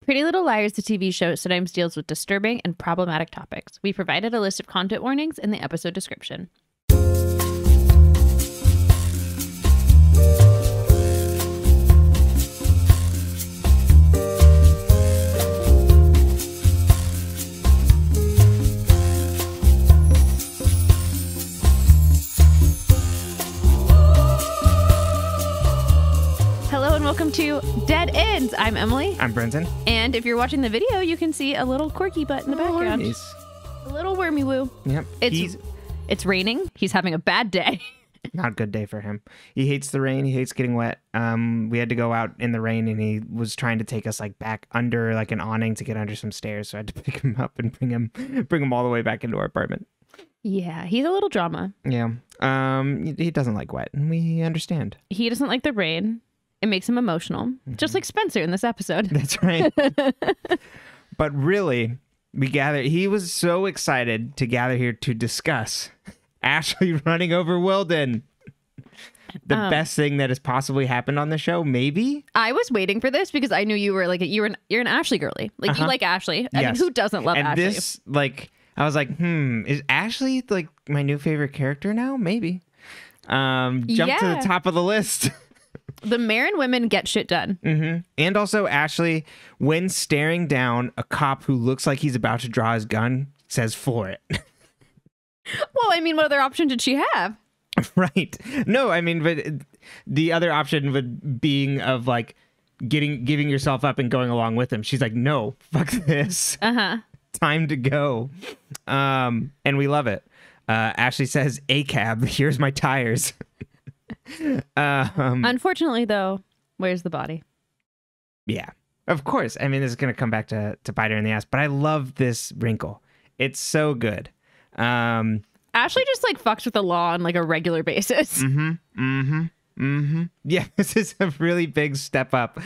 Pretty Little Liars, the TV show, sometimes deals with disturbing and problematic topics. We provided a list of content warnings in the episode description. Welcome to Dead Ends. I'm Emily. I'm Brenton. And if you're watching the video, you can see a little quirky butt in the background. Nice. A little wormy woo. Yep. It's raining. He's having a bad day. Not a good day for him. He hates the rain. He hates getting wet. We had to go out in the rain, and he was trying to take us back under an awning to get under some stairs. So I had to pick him up and bring him all the way back into our apartment. Yeah, he's a little drama. Yeah. He doesn't like wet, and we understand. He doesn't like the rain. It makes him emotional, just like Spencer in this episode. That's right. But really, he was so excited to gather here to discuss Ashley running over Wilden. The best thing that has possibly happened on the show, maybe? I was waiting for this because I knew you were you're an Ashley girly. You like Ashley. I mean, who doesn't love Ashley? And this, I was like, is Ashley my new favorite character now? Maybe. Jump to the top of the list. The Marin women get shit done. Mm-hmm. And also Ashley, when staring down a cop who looks like he's about to draw his gun, says floor it. Well, I mean, what other option did she have? Right. No, I mean, but the other option would being of giving yourself up and going along with him. She's like, no, fuck this. Time to go. And we love it. Ashley says, "A cab, here's my tires." Unfortunately, though, where's the body? Yeah, of course. I mean, this is going to come back to bite her in the ass, but I love this wrinkle. It's so good. Ashley just fucks with the law on a regular basis. Yeah, this is a really big step up.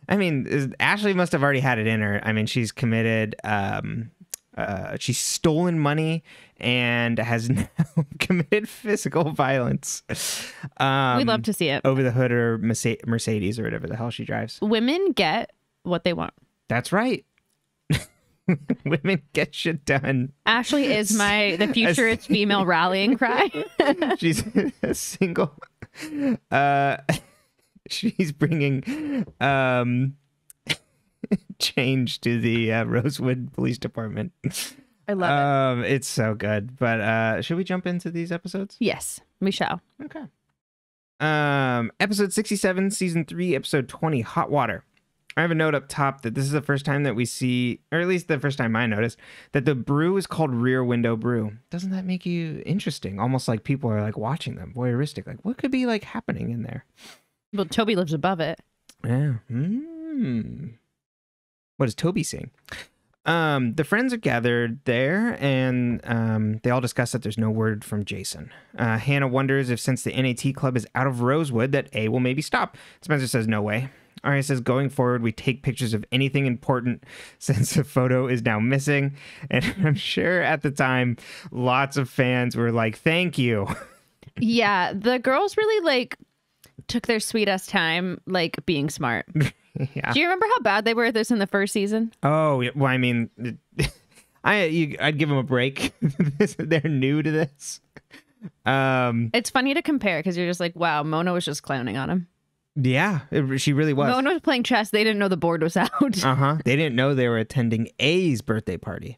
I mean, Ashley must have already had it in her. I mean, she's committed, she's stolen money and has now committed physical violence. We love to see it. Over the hood or Mercedes or whatever the hell she drives. Women get what they want. That's right. Women get shit done. Ashley is the futurist female rallying cry. She's a single. She's bringing change to the Rosewood Police Department. I love it. It's so good. But should we jump into these episodes? Yes, we shall. Okay. Episode 67, season 3, episode 20, Hot Water. I have a note up top that this is the first time that we see, or at least the first time I noticed, that the brew is called Rear Window Brew. Doesn't that make you interesting? Almost like people are watching them, voyeuristic. What could be happening in there? Well, Toby lives above it. Yeah. What is Toby seeing? The friends are gathered there, and they all discuss that there's no word from Jason. Hannah wonders if since the NAT club is out of Rosewood, that A will maybe stop. Spencer says no way. Aria says, going forward, we take pictures of anything important since the photo is now missing. And I'm sure at the time, lots of fans were like, thank you. Yeah, the girls really took their sweet ass time being smart. Yeah. Do you remember how bad they were at this in the first season? Oh, well, I mean, I'd give them a break. They're new to this. It's funny to compare because you're just wow, Mona was just clowning on him. Yeah, she really was. Mona was playing chess. They didn't know the board was out. They didn't know they were attending A's birthday party.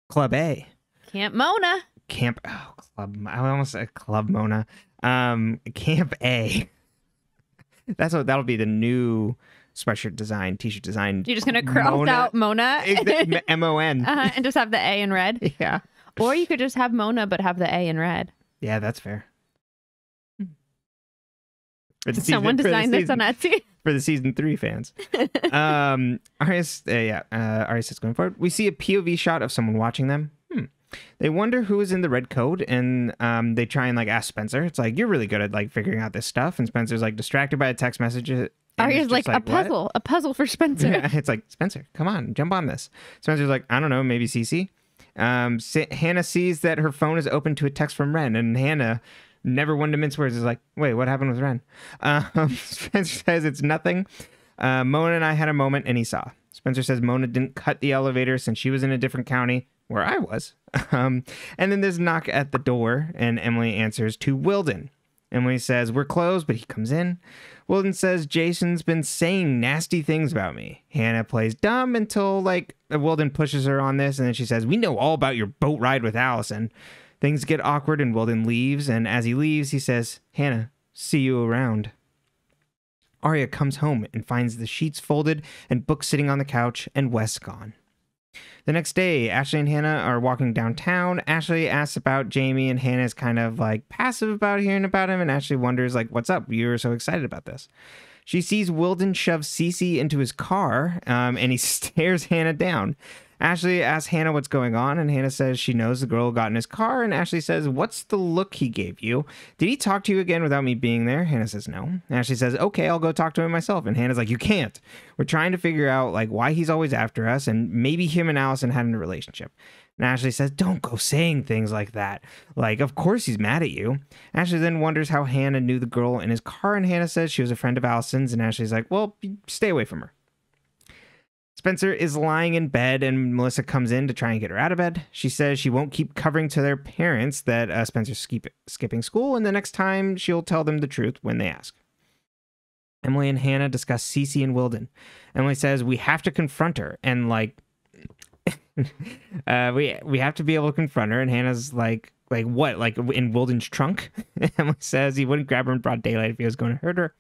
Club A. Camp Mona. Club. I almost said Club Mona. Camp A. That'll be the new sweatshirt design, t-shirt design. You're just gonna cross out Mona, MON, and just have the A in red. Yeah. Or you could just have Mona but have the A in red. Yeah, that's fair. Someone designed this on Etsy for the season 3 fans. Aria says, going forward, we see a POV shot of someone watching them. They wonder who is in the red coat, and they try and ask Spencer. It's you're really good at figuring out this stuff, and Spencer's distracted by a text message. Aria's a puzzle, a puzzle for Spencer. Yeah, it's Spencer, come on, jump on this. Spencer's I don't know, maybe Cece. Hannah sees that her phone is open to a text from Wren, and Hannah, never one to mince words, is wait, what happened with Wren? Spencer says it's nothing. Mona and I had a moment, and he saw. Spencer says Mona didn't cut the elevator since she was in a different county, where I was. And then there's a knock at the door, and Emily answers to Wilden. Emily says, we're closed, but he comes in. Wilden says, Jason's been saying nasty things about me. Hannah plays dumb until, Wilden pushes her on this, and then she says, we know all about your boat ride with Allison. Things get awkward, and Wilden leaves, and as he leaves, he says, Hannah, see you around. Aria comes home and finds the sheets folded and books sitting on the couch, and Wes gone. The next day, Ashley and Hannah are walking downtown. Ashley asks about Jamie, and Hannah's kind of passive about hearing about him, and Ashley wonders what's up? You were so excited about this. She sees Wilden shove Cece into his car, and he stares Hannah down. Ashley asks Hannah what's going on, and Hannah says she knows the girl got in his car, and Ashley says, what's the look he gave you? Did he talk to you again without me being there? Hannah says no. Ashley says, okay, I'll go talk to him myself, and Hannah's like, you can't. We're trying to figure out why he's always after us, and maybe him and Allison had a relationship. And Ashley says, don't go saying things like that. Of course he's mad at you. Ashley then wonders how Hannah knew the girl in his car, and Hannah says she was a friend of Allison's, and Ashley's like, well, stay away from her. Spencer is lying in bed, and Melissa comes in to try and get her out of bed. She says she won't keep covering to their parents that Spencer's skipping school, and the next time she'll tell them the truth when they ask. Emily and Hannah discuss Cece and Wilden. Emily says we have to confront her, and we have to be able to confront her, and Hannah's like what? In Wilden's trunk? Emily says he wouldn't grab her in broad daylight if he was going to hurt her.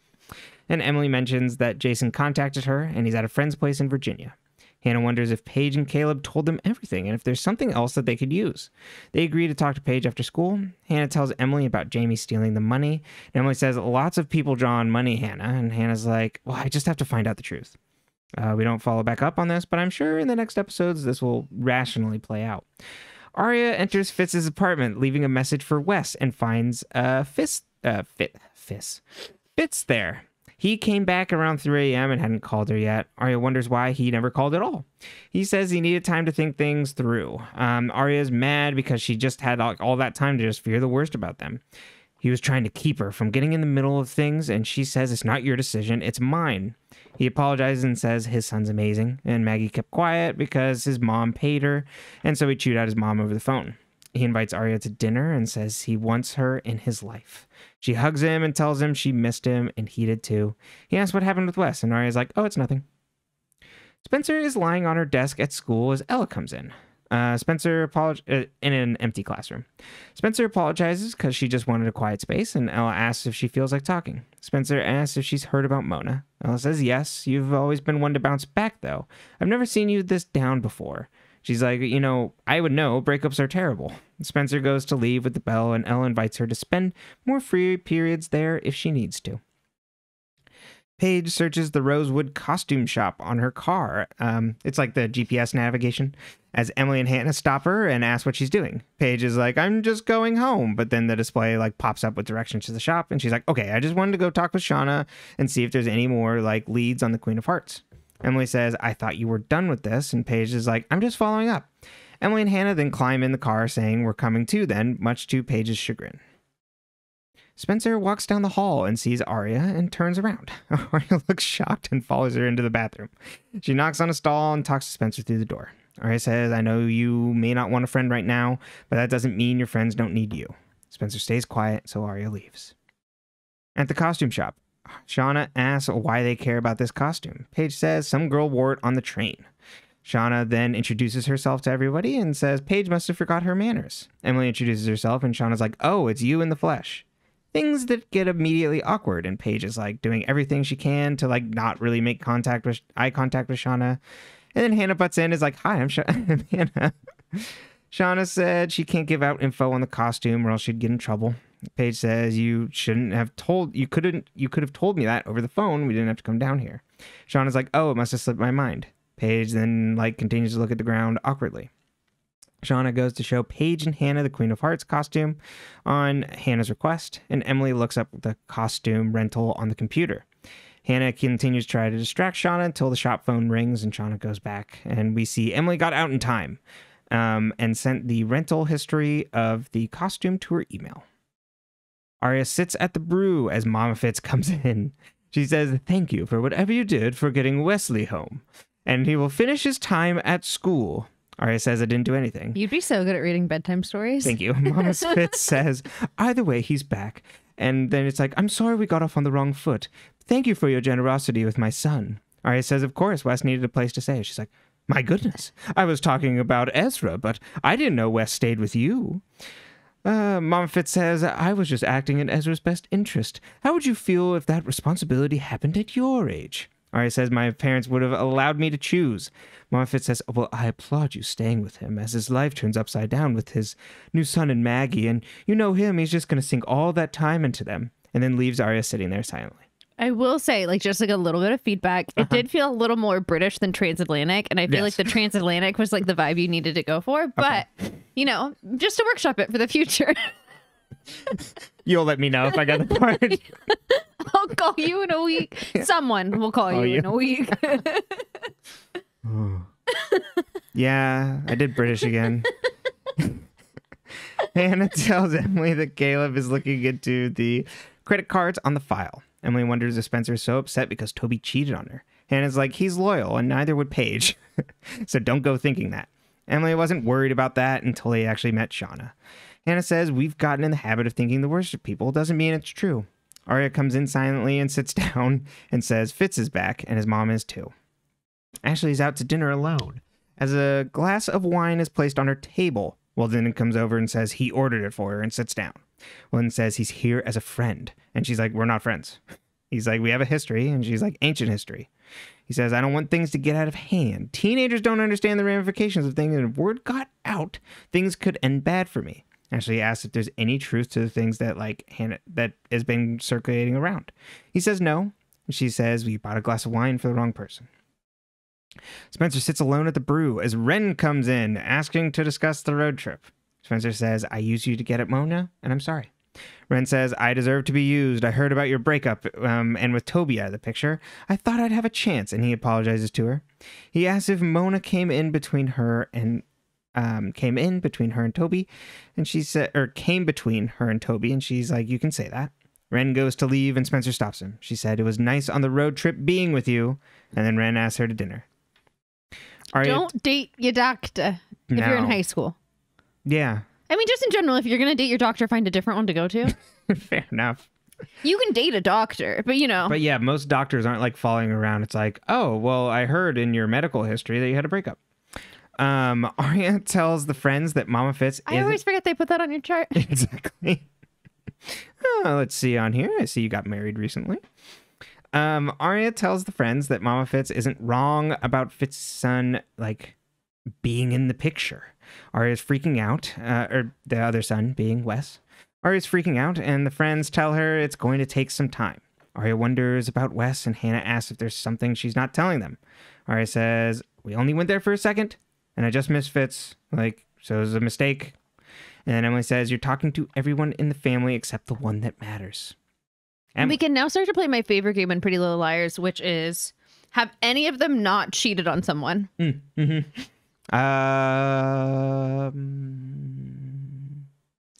And Emily mentions that Jason contacted her, and he's at a friend's place in Virginia. Hannah wonders if Paige and Caleb told them everything, and if there's something else that they could use. They agree to talk to Paige after school. Hannah tells Emily about Jamie stealing the money. And Emily says, lots of people draw on money, Hannah. And Hannah's like, well, I just have to find out the truth. We don't follow back up on this, but I'm sure in the next episodes this will rationally play out. Aria enters Fitz's apartment, leaving a message for Wes, and finds Fitz there. He came back around 3 a.m. and hadn't called her yet. Aria wonders why he never called at all. He says he needed time to think things through. Aria's mad because she just had all that time to just fear the worst about them. He was trying to keep her from getting in the middle of things, and she says it's not your decision, it's mine. He apologizes and says his son's amazing, and Maggie kept quiet because his mom paid her, and so he chewed out his mom over the phone. He invites Aria to dinner and says he wants her in his life. She hugs him and tells him she missed him, and he did too. He asks what happened with Wes, and Aria's like, oh, it's nothing. Spencer is lying on her desk at school as Ella comes in. In an empty classroom. Spencer apologizes because she just wanted a quiet space, and Ella asks if she feels like talking. Spencer asks if she's heard about Mona. Ella says, yes, you've always been one to bounce back, though. I've never seen you this down before. She's like, I would know. Breakups are terrible. Spencer goes to leave with the bell, and Ella invites her to spend more free periods there if she needs to. Paige searches the Rosewood costume shop on her car. It's like the GPS navigation. As Emily and Hannah stop her and ask what she's doing. Paige is like, I'm just going home. But then the display pops up with directions to the shop. And she's like, okay, I just wanted to go talk with Shauna and see if there's any more leads on the Queen of Hearts. Emily says, I thought you were done with this. And Paige is like, I'm just following up. Emily and Hannah then climb in the car saying, we're coming too then, much to Paige's chagrin. Spencer walks down the hall and sees Aria and turns around. Aria looks shocked and follows her into the bathroom. She knocks on a stall and talks to Spencer through the door. Aria says, I know you may not want a friend right now, but that doesn't mean your friends don't need you. Spencer stays quiet, so Aria leaves. At the costume shop, Shauna asks why they care about this costume. Paige says some girl wore it on the train. Shauna then introduces herself to everybody and says Paige must have forgot her manners. Emily introduces herself and Shauna's like, oh, it's you in the flesh. Things that get immediately awkward, and Paige is doing everything she can to not really make eye contact with Shauna. And then Hannah butts in, is like, hi, I'm Hannah. Shauna said she can't give out info on the costume or else she'd get in trouble. Paige says you could have told me that over the phone. We didn't have to come down here. Shauna's like, oh, it must have slipped my mind. Paige then continues to look at the ground awkwardly. Shauna goes to show Paige and Hannah the Queen of Hearts costume on Hannah's request, and Emily looks up the costume rental on the computer. Hannah continues to try to distract Shauna until the shop phone rings and Shauna goes back, and we see Emily got out in time and sent the rental history of the costume to her email. Aria sits at the brew as Mama Fitz comes in. She says, thank you for whatever you did for getting Wesley home. and he will finish his time at school. Aria says I didn't do anything. You'd be so good at reading bedtime stories. Thank you. Mama Fitz says, either way, he's back. And then it's like, I'm sorry we got off on the wrong foot. Thank you for your generosity with my son. Aria says, of course, Wes needed a place to stay. She's like, my goodness, I was talking about Ezra, but I didn't know Wes stayed with you. Mama Fitz says, I was just acting in Ezra's best interest. How would you feel if that responsibility happened at your age? Aria says, my parents would have allowed me to choose. Mama Fitz says, well, I applaud you staying with him as his life turns upside down with his new son and Maggie. And you know him, he's just going to sink all that time into them. And then leaves Aria sitting there silently. I will say, like, just like a little bit of feedback. It did feel a little more British than transatlantic. And I feel like the transatlantic was like the vibe you needed to go for. But, you know, just to workshop it for the future. You'll let me know if I got the part. I'll call you in a week. Someone will call you in a week. Yeah, I did British again. Hannah tells Emily that Caleb is looking into the credit cards on the file. Emily wonders if Spencer is so upset because Toby cheated on her. Hannah's like, he's loyal, and neither would Paige. So don't go thinking that. Emily wasn't worried about that until they actually met Shauna. Hannah says, we've gotten in the habit of thinking the worst of people. Doesn't mean it's true. Aria comes in silently and sits down and says Fitz is back, and his mom is too. Ashley's out to dinner alone. As a glass of wine is placed on her table, Wilden comes over and says he ordered it for her and sits down. Wilden says he's here as a friend. And she's like, we're not friends. He's like, we have a history. And she's like, ancient history. He says, I don't want things to get out of hand. Teenagers don't understand the ramifications of things. And if word got out, things could end bad for me. Ashley asks if there's any truth to the things that Hannah that has been circulating around. He says no. She says, we bought a glass of wine for the wrong person. Spencer sits alone at the brew as Wren comes in, asking to discuss the road trip. Spencer says, I used you to get at Mona, and I'm sorry. Wren says, I deserve to be used. I heard about your breakup, and with Toby out of the picture, I thought I'd have a chance, and he apologizes to her. He asks if Mona came in between her and Toby, and she said, or came between her and Toby, and she's like, you can say that. Wren goes to leave, and Spencer stops him. She said, it was nice on the road trip being with you, and then Wren asks her to dinner. Don't date your doctor if you're in high school. Yeah. I mean, just in general, if you're going to date your doctor, find a different one to go to. Fair enough. You can date a doctor, but you know. But yeah, most doctors aren't like following around. It's like, oh, well, I heard in your medical history that you had a breakup. Aria tells the friends that Mama Fitz I always forget they put that on your chart. Exactly. Let's see on here. I see you got married recently. Aria tells the friends that Mama Fitz isn't wrong about Fitz's son, being in the picture. Aria's freaking out, or the other son being Wes. Aria's freaking out, and the friends tell her it's going to take some time. Aria wonders about Wes, and Hannah asks if there's something she's not telling them. Aria says, we only went there for a second, and I just missed Fitz. So it was a mistake. And then Emily says, you're talking to everyone in the family except the one that matters. We can now start to play my favorite game in Pretty Little Liars, which is, have any of them not cheated on someone? Mm-hmm.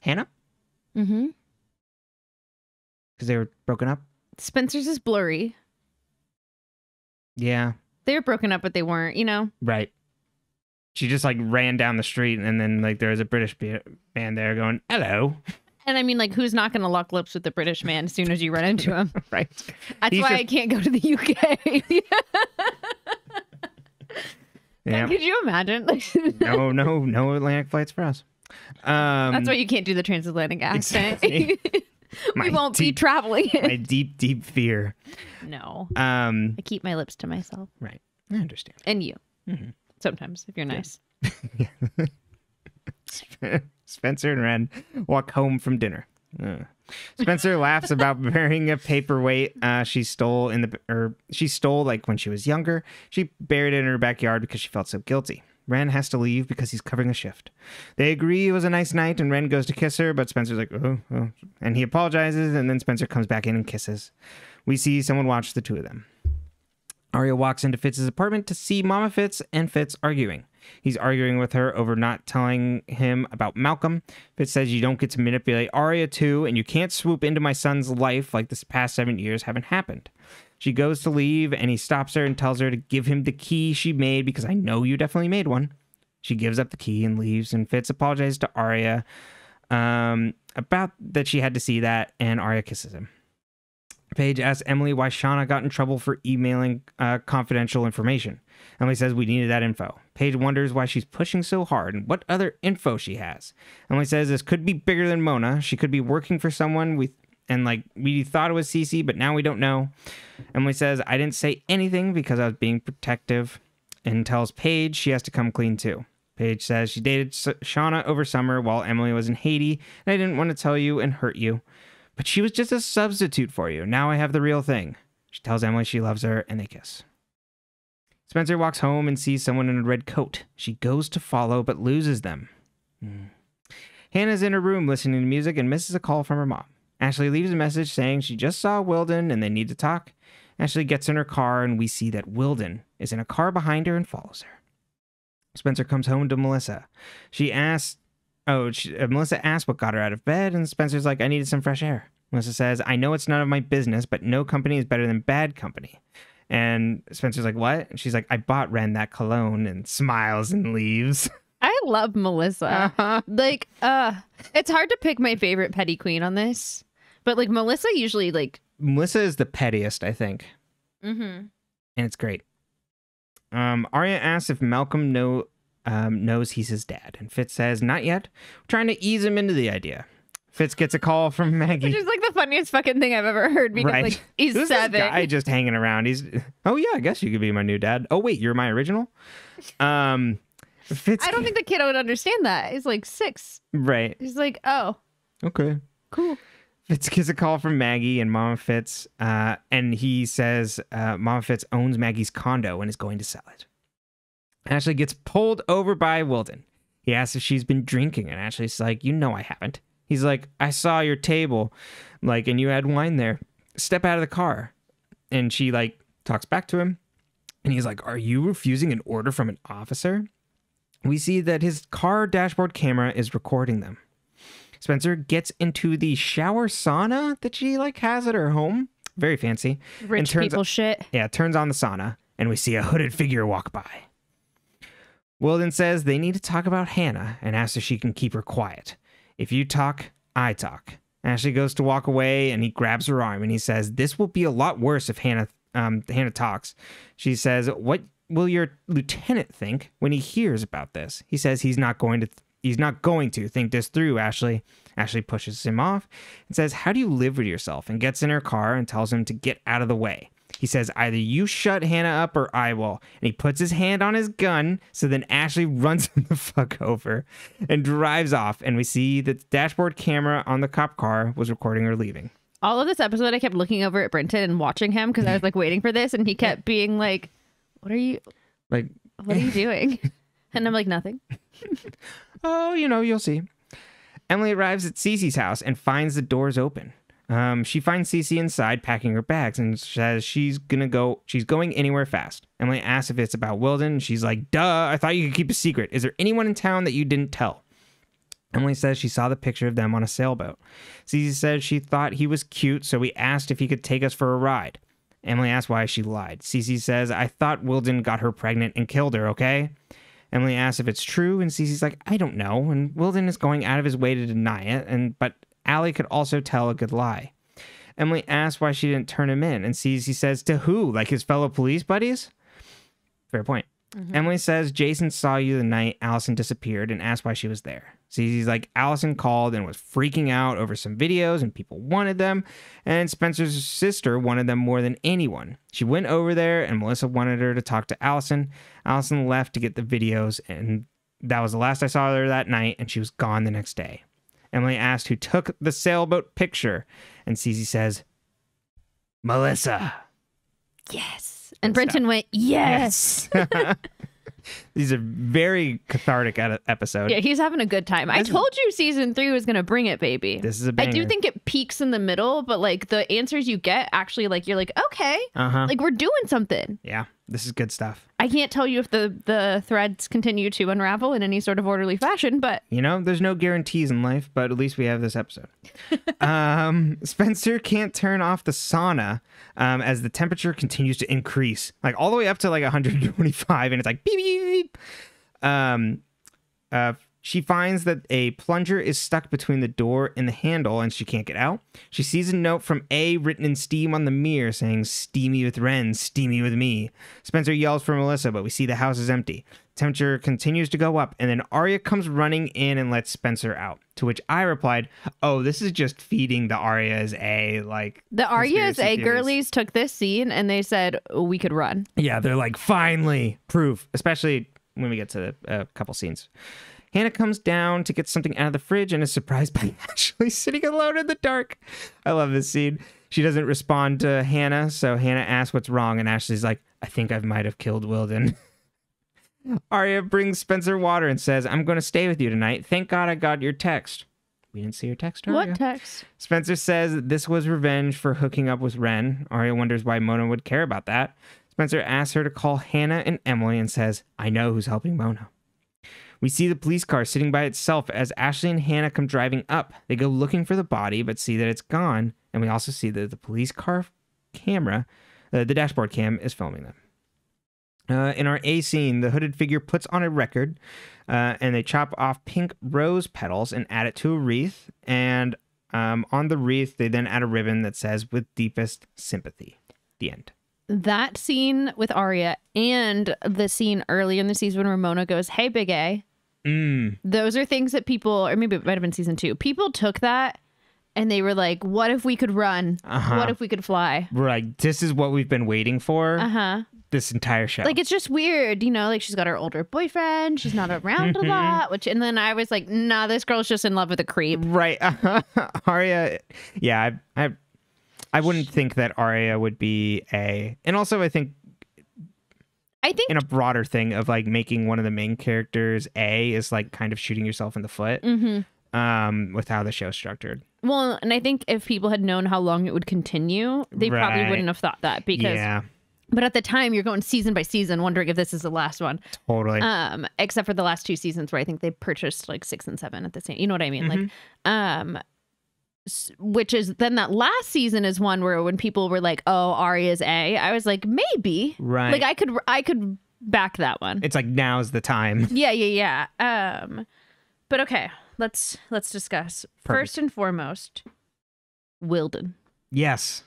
Hannah? Mm-hmm. Because they were broken up? Spencer's is blurry. Yeah. They were broken up, but they weren't, you know? Right. She just ran down the street, and then there was a British man there going, hello. And I mean, who's not going to lock lips with the British man as soon as you run into him? Right. That's why I can't go to the UK. Yeah. Could you imagine? No Atlantic flights for us. That's why you can't do the transatlantic accent. Exactly. We won't be traveling. My deep, deep fear. No. I keep my lips to myself. Right. I understand. And you. Mm-hmm. Sometimes, if you're nice. Spencer and Wren walk home from dinner. Spencer laughs about burying a paperweight she stole when she was younger. She buried it in her backyard because she felt so guilty. Wren has to leave because he's covering a shift. They agree it was a nice night, and Wren goes to kiss her, but Spencer's like, oh. And he apologizes, and then Spencer comes back in and kisses. We see someone watch the two of them. Aria walks into Fitz's apartment to see Mama Fitz and Fitz arguing. He's arguing with her over not telling him about Malcolm. Fitz says you don't get to manipulate Aria too, and you can't swoop into my son's life like this past 7 years haven't happened. She goes to leave, and he stops her and tells her to give him the key she made because I know you definitely made one. She gives up the key and leaves, and Fitz apologizes to Aria about that she had to see that, and Aria kisses him. Paige asks Emily why Shauna got in trouble for emailing confidential information. Emily says we needed that info. Paige wonders why she's pushing so hard and what other info she has. Emily says this could be bigger than Mona. She could be working for someone we thought it was Cece, but now we don't know. Emily says I didn't say anything because I was being protective, and tells Paige she has to come clean too. Paige says she dated Shauna over summer while Emily was in Haiti, and I didn't want to tell you and hurt you. But she was just a substitute for you. Now I have the real thing. She tells Emily she loves her, and they kiss. Spencer walks home and sees someone in a red coat. She goes to follow, but loses them. Hannah's in her room listening to music and misses a call from her mom. Ashley leaves a message saying she just saw Wilden and they need to talk. Ashley gets in her car, and we see that Wilden is in a car behind her and follows her. Spencer comes home to Melissa. Melissa asks what got her out of bed, and Spencer's like, I needed some fresh air. Melissa says, I know it's none of my business, but no company is better than bad company. And Spencer's like, what? And she's like, I bought Wren that cologne, and smiles and leaves. I love Melissa. It's hard to pick my favorite petty queen on this, but Melissa usually Melissa is the pettiest, I think. Mm-hmm. And it's great. Aria asks if Malcolm knows he's his dad, and Fitz says, not yet. We're trying to ease him into the idea. Fitz gets a call from Maggie. Which is the funniest fucking thing I've ever heard, because he's Who's 7. This guy just hanging around. Oh yeah, I guess you could be my new dad. Oh wait, you're my original? Fitz, I don't think the kid would understand that. He's 6. Right. He's like, oh. Okay. Cool. Fitz gets a call from Maggie and Mama Fitz, and he says Mama Fitz owns Maggie's condo and is going to sell it. Ashley gets pulled over by Wilden. He asks if she's been drinking, and Ashley's like, you know I haven't. He's like, I saw your table, and you had wine there. Step out of the car. And she, talks back to him, and he's like, are you refusing an order from an officer? We see that his car dashboard camera is recording them. Spencer gets into the shower sauna that she has at her home. Very fancy. Rich people shit. Yeah, turns on the sauna, and we see a hooded figure walk by. Wilden says they need to talk about Hannah and asks if she can keep her quiet. If you talk, I talk. Ashley goes to walk away, and he grabs her arm, and he says, this will be a lot worse if Hannah talks. She says, what will your lieutenant think when he hears about this? He says he's not going to think this through, Ashley. Ashley pushes him off and says, how do you live with yourself? And gets in her car and tells him to get out of the way. He says, either you shut Hannah up or I will. And he puts his hand on his gun. So then Ashley runs him the fuck over and drives off. And we see that the dashboard camera on the cop car was recording her leaving. All of this episode, I kept looking over at Brenton and watching him because I was waiting for this. And he kept being like, what are you doing? And I'm like, nothing. Oh, you'll see. Emily arrives at Cece's house and finds the doors open. She finds Cece inside packing her bags and says she's going anywhere fast. Emily asks if it's about Wilden, and she's like, duh, I thought you could keep a secret. Is there anyone in town that you didn't tell? Emily says she saw the picture of them on a sailboat. Cece says she thought he was cute, so we asked if he could take us for a ride. Emily asks why she lied. Cece says, I thought Wilden got her pregnant and killed her, okay? Emily asks if it's true, and Cece's like, I don't know. And Wilden is going out of his way to deny it, but Allie could also tell a good lie. Emily asks why she didn't turn him in, and Cece says, to who? Like his fellow police buddies? Fair point. Mm-hmm. Emily says, Jason saw you the night Allison disappeared and asked why she was there. Cece's like, Allison called and was freaking out over some videos and people wanted them, and Spencer's sister wanted them more than anyone. She went over there and Melissa wanted her to talk to Allison. Allison left to get the videos, and that was the last I saw her that night, and she was gone the next day. Emily asked who took the sailboat picture, and Cece says, Melissa. Yes. And Brenton went, yes. These are very cathartic episodes. Yeah, he's having a good time. I told you season 3 was going to bring it, baby. This is a banger. I do think it peaks in the middle, but the answers you get actually you're like, okay, we're doing something. Yeah. This is good stuff. I can't tell you if the threads continue to unravel in any sort of orderly fashion, but... There's no guarantees in life, but at least we have this episode. Spencer can't turn off the sauna as the temperature continues to increase, like all the way up to like 125, and it's like beep, beep, beep. She finds that a plunger is stuck between the door and the handle, and she can't get out. She sees a note from A written in steam on the mirror saying, "Steamy with Wren, steamy with me." Spencer yells for Melissa, but we see the house is empty. Temperature continues to go up, and then Aria comes running in and lets Spencer out. To which I replied, "Oh, this is just feeding the Aria as A, like..." The Aria as A girlies took this scene, and they said, we could run. Yeah, they're like, finally, proof. Especially when we get to a couple scenes. Hannah comes down to get something out of the fridge and is surprised by Ashley sitting alone in the dark. I love this scene. She doesn't respond to Hannah, so Hannah asks what's wrong, and Ashley's like, "I think I might have killed Wilden." Aria brings Spencer water and says, "I'm going to stay with you tonight. Thank God I got your text." We didn't see your text, Aria. What text? Spencer says this was revenge for hooking up with Wren. Aria wonders why Mona would care about that. Spencer asks her to call Hannah and Emily and says, "I know who's helping Mona." We see the police car sitting by itself as Ashley and Hannah come driving up. They go looking for the body, but see that it's gone. And we also see that the police car camera, the dashboard cam, is filming them. In our A scene, the hooded figure puts on a record, and they chop off pink rose petals and add it to a wreath. And on the wreath, they then add a ribbon that says, "With deepest sympathy." The end. That scene with Aria and the scene early in the season when Ramona goes, "Hey, Big A." Those are things that people, or maybe it might have been season 2, people took that and they were like, what if we could run? What if we could fly? Right. This is what we've been waiting for this entire show. Like, it's just weird, like she's got her older boyfriend. She's not around a lot, and then I was like, nah, this girl's just in love with a creep. Right. Aria. Yeah. I wouldn't think that Aria would be A. And also, I think in a broader thing of like making one of the main characters A is like kind of shooting yourself in the foot with how the show's structured. Well, and I think if people had known how long it would continue, they probably wouldn't have thought that because but at the time you're going season by season wondering if this is the last one. Totally. Except for the last 2 seasons where I think they purchased like 6 and 7 at the same, you know what I mean? Like which is then that last season is one where when people were like, "Oh, Aria's A," I was like, maybe, right? Like I could back that one. It's like now's the time. Yeah. But okay, let's discuss. Perfect. First and foremost, Wilden. Yes,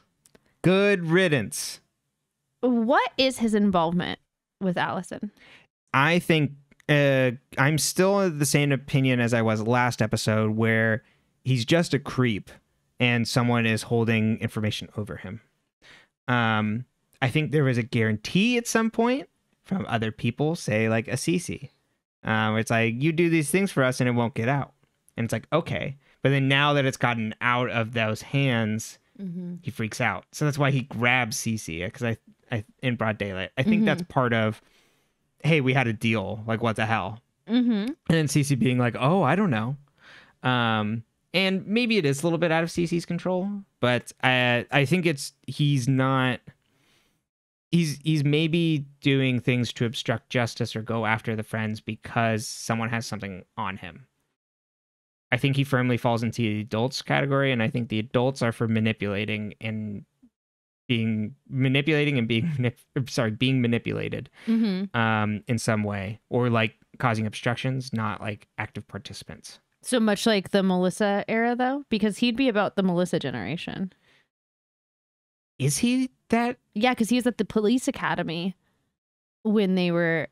good riddance. What is his involvement with Allison? I think I'm still of the same opinion as I was last episode, where he's just a creep and someone is holding information over him. I think there was a guarantee at some point from other people, say like a Cece. It's like, you do these things for us and it won't get out. And it's like, okay. But then now that it's gotten out of those hands, he freaks out. So that's why he grabs Cece, because I in broad daylight. I think that's part of, hey, we had a deal. Like, what the hell? And then Cece being like, oh, I don't know. And maybe it is a little bit out of Cece's control, but I think he's maybe doing things to obstruct justice or go after the friends because someone has something on him. I think he firmly falls into the adults category, and I think the adults are for being manipulated in some way, or like causing obstructions, not like active participants. So much like the Melissa era, though, because he'd be about the Melissa generation. Is he that? Yeah, because he was at the police academy when they were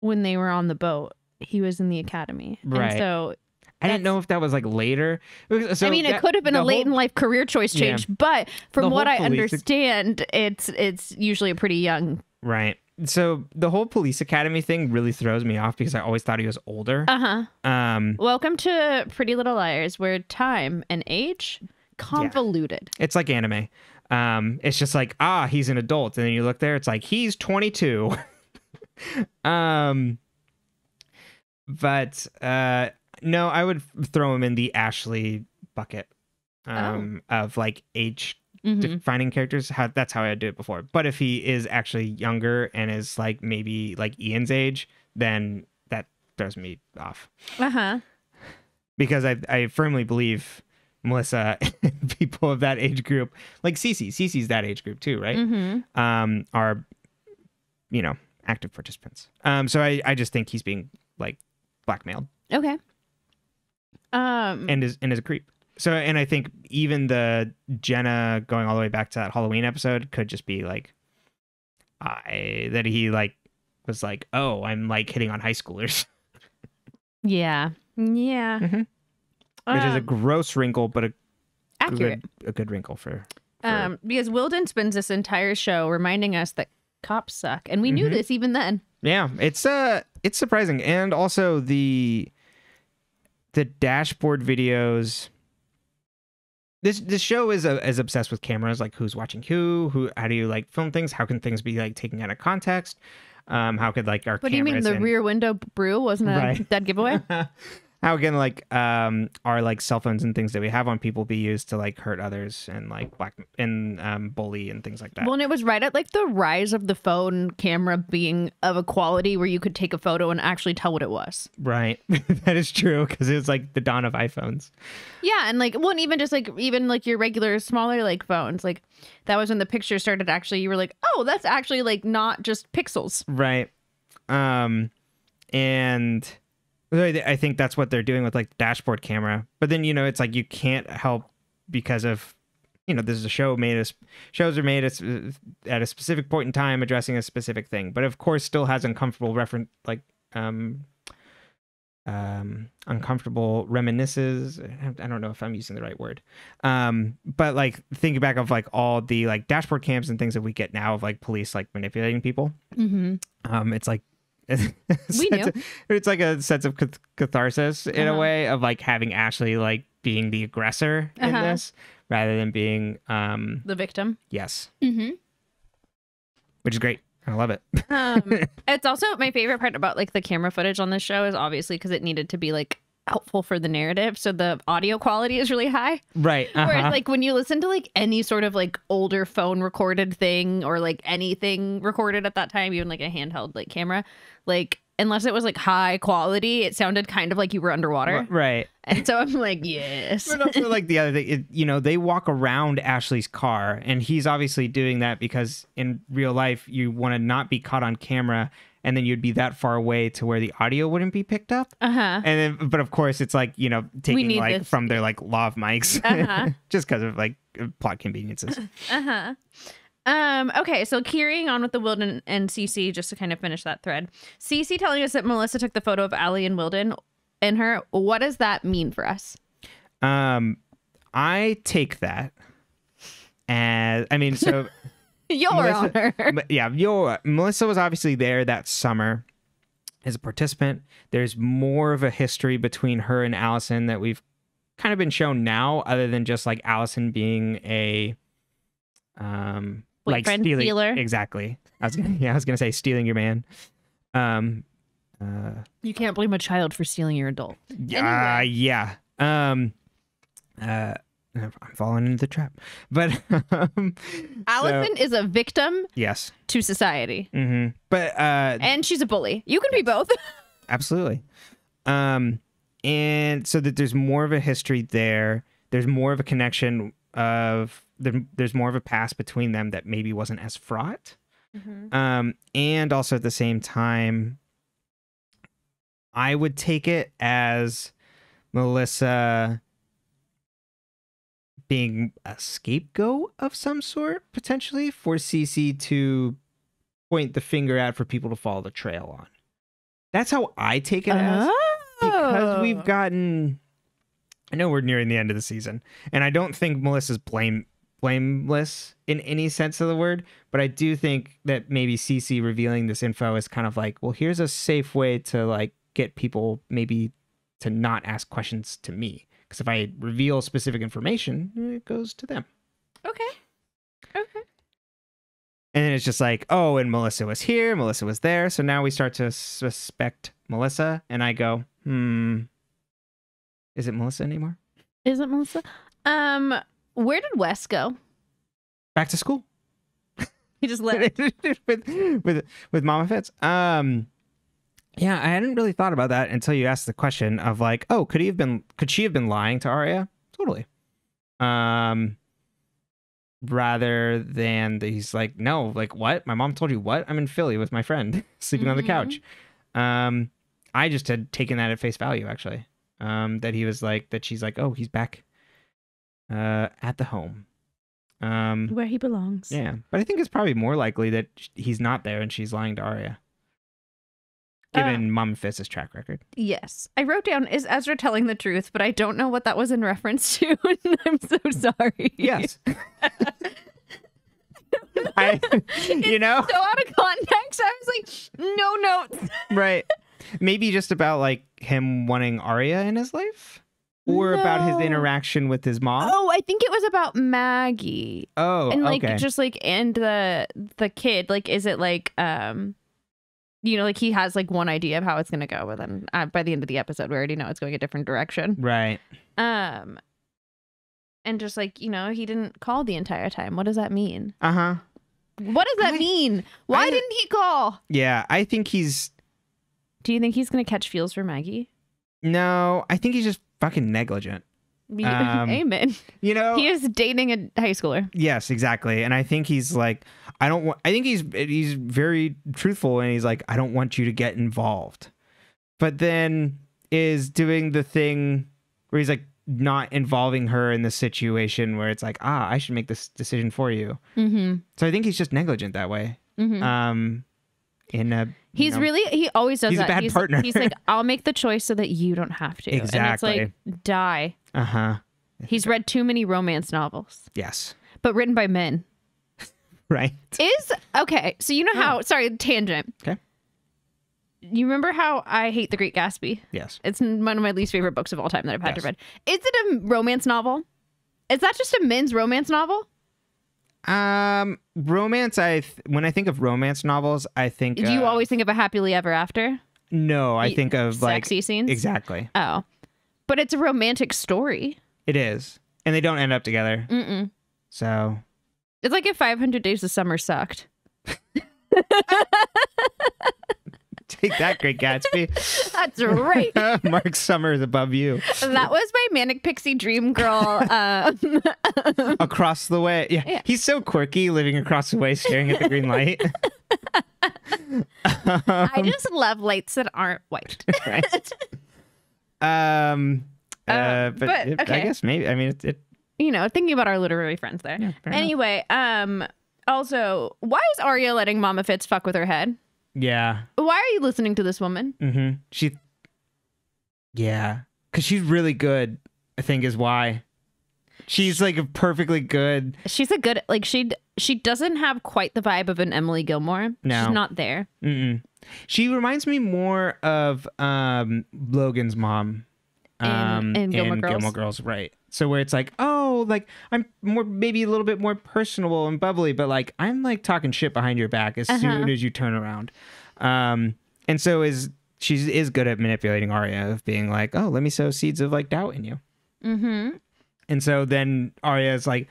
on the boat. He was in the academy, right? And so I didn't know if that was like later. So I mean, it could have been a late in life career choice change, but from what I understand, it's usually a pretty young. Right. So the whole police academy thing really throws me off because I always thought he was older. Welcome to Pretty Little Liars, where time and age convoluted. Yeah. It's like anime. It's just like, he's an adult, and then you look there, it's like he's 22. But no, I would throw him in the Ashley bucket of like age defining characters. That's how I do it before. But if he is actually younger and is like maybe like Ian's age, then that throws me off. Because I firmly believe Melissa and people of that age group, like Cece's that age group too, right? Are, you know, active participants. So I just think he's being like blackmailed. Okay. And is a creep. So, and I think even the Jenna going all the way back to that Halloween episode could just be like, that he like was like, oh, I'm like hitting on high schoolers. Yeah. Which is a gross wrinkle, but accurate. A good wrinkle for because Wilden spends this entire show reminding us that cops suck, and we knew this even then. Yeah, it's surprising, and also the dashboard videos. This show is as obsessed with cameras, like who's watching who, how do you like film things? How can things be like taken out of context? How could like our What do you mean the rear window brew wasn't a dead giveaway? How can like our like cell phones and things that we have on people be used to like hurt others and like bully and things like that? Well, and it was right at like the rise of the phone camera being of a quality where you could take a photo and actually tell what it was. Right. That is true, because it was like the dawn of iPhones. Yeah, and like, well, and even just like your regular smaller like phones, like that was when the picture started. Actually, you were like, oh, that's actually like not just pixels. Right. And I think that's what they're doing with like the dashboard camera. But then, you know, it's like you can't help because of, you know, this is a show shows are made at a specific point in time addressing a specific thing. But of course still has uncomfortable uncomfortable reminiscences. I don't know if I'm using the right word. But like thinking back of like all the like dashboard cams and things that we get now of like police like manipulating people. It's like it's like a sense of catharsis in a way of like having Ashley like being the aggressor in this rather than being the victim. Yes. Which is great. I love it. It's also my favorite part about like the camera footage on this show is obviously because it needed to be like helpful for the narrative, so the audio quality is really high. Right. Whereas like when you listen to like any sort of like older phone recorded thing or like anything recorded at that time, even like a handheld like camera, like unless it was like high quality, it sounded kind of like you were underwater. Right. And so I'm like, yes. But also like the other thing, you know, they walk around Ashley's car, and he's obviously doing that because in real life you want to not be caught on camera, and then you'd be that far away to where the audio wouldn't be picked up. And then, but of course it's like, you know, taking like this from their like lav mics just because of like plot conveniences. Okay, so carrying on with the Wilden and Cece, just to kind of finish that thread. Cece telling us that Melissa took the photo of Allie and Wilden in her. What does that mean for us? I take that as, I mean, so Your Honor. Yeah, Melissa was obviously there that summer as a participant. There's more of a history between her and Allison that we've kind of been shown now, other than just like Allison being a like stealer. Exactly. I was gonna say stealing your man. You can't blame a child for stealing your adult. Yeah. I'm falling into the trap. But Allison is a victim. Yes. To society. But and she's a bully. You can be both. Absolutely. And so that there's more of a history there. There's more of a connection of there's more of a past between them that maybe wasn't as fraught. And also at the same time, I would take it as Melissa being a scapegoat of some sort, potentially, for Cece to point the finger at for people to follow the trail on. That's how I take it as. Because we've gotten... I know we're nearing the end of the season, and I don't think Melissa's blameless in any sense of the word, but I do think that maybe Cece revealing this info is kind of like, well, here's a safe way to like get people maybe to not ask questions to me. Because if I reveal specific information, it goes to them. Okay. And then it's just like, oh, and Melissa was here, Melissa was there, so now we start to suspect Melissa, and I go, is it Melissa anymore? Is it Melissa? Where did Wes go? back to school. He just left. with Mama Fitz. Yeah, I hadn't really thought about that until you asked the question of like, oh, could she have been lying to Aria? Totally. Rather than he's like, no, like what? My mom told you what? I'm in Philly with my friend sleeping on the couch. I just had taken that at face value, actually. That he was like, that she's like, oh, he's back at the home. Where he belongs. Yeah, but I think it's probably more likely that he's not there and she's lying to Aria. Given Mom Fitz's track record. Yes. I wrote down, is Ezra telling the truth? But I don't know what that was in reference to. And I'm so sorry. Yes. You know? So out of context, I was like, no notes. Right. Maybe just about like him wanting Aria in his life? Or about his interaction with his mom? Oh, I think it was about Maggie. Oh, and like okay. just like and the kid. Like, is it like you know, like he has like one idea of how it's gonna go, but then by the end of the episode, we already know it's going a different direction. Right. And just like, you know, he didn't call the entire time. What does that mean? Uh-huh. What does that mean? Why didn't he call? Yeah, I think he's... Do you think he's gonna catch feels for Maggie? No, I think he's just fucking negligent. Amen. You know, he is dating a high schooler. Yes, exactly. And I think he's like, I think he's very truthful, and he's like, I don't want you to get involved. But then is doing the thing where he's like not involving her in the situation where it's like, I should make this decision for you. Mm-hmm. So I think he's just negligent that way. Mm-hmm. He always does that. He's a bad partner. He's like, I'll make the choice so that you don't have to. Exactly. And it's like, die. Uh-huh. He's read too many romance novels. Yes. But written by men. Right. Okay, so you know how, sorry, tangent. Okay. You remember how I hate The Great Gatsby? Yes. It's one of my least favorite books of all time that I've had to read. Is it a romance novel? Is that just a men's romance novel? Romance, when I think of romance novels, I think... Do you always think of A Happily Ever After? No, I think of like... Sexy scenes? Exactly. Oh. But it's a romantic story. It is. And they don't end up together. Mm-mm. So... It's like if 500 Days of Summer sucked. Take that, Great Gatsby. That's right. Mark Summers above you. That was my manic pixie dream girl. Across the way. Yeah. He's so quirky, living across the way, staring at the green light. I just love lights that aren't white. Right. But okay. I guess maybe. I mean, it. You know, thinking about our literary friends there. Yeah, anyway, also, why is Aria letting Mama Fitz fuck with her head? Yeah. Why are you listening to this woman? Mm-hmm. Yeah. Because she's really good, I think is why. She's like a perfectly good. She's a good, like she doesn't have quite the vibe of an Emily Gilmore. No. She's not there. Mm-mm. She reminds me more of Logan's mom. In Gilmore Girls, right. So where it's like, oh, like I'm maybe a little bit more personable and bubbly, but like I'm like talking shit behind your back as soon as you turn around. And so she is good at manipulating Aria, of being like, oh, let me sow seeds of like doubt in you. Mm-hmm. And so then Aria is like,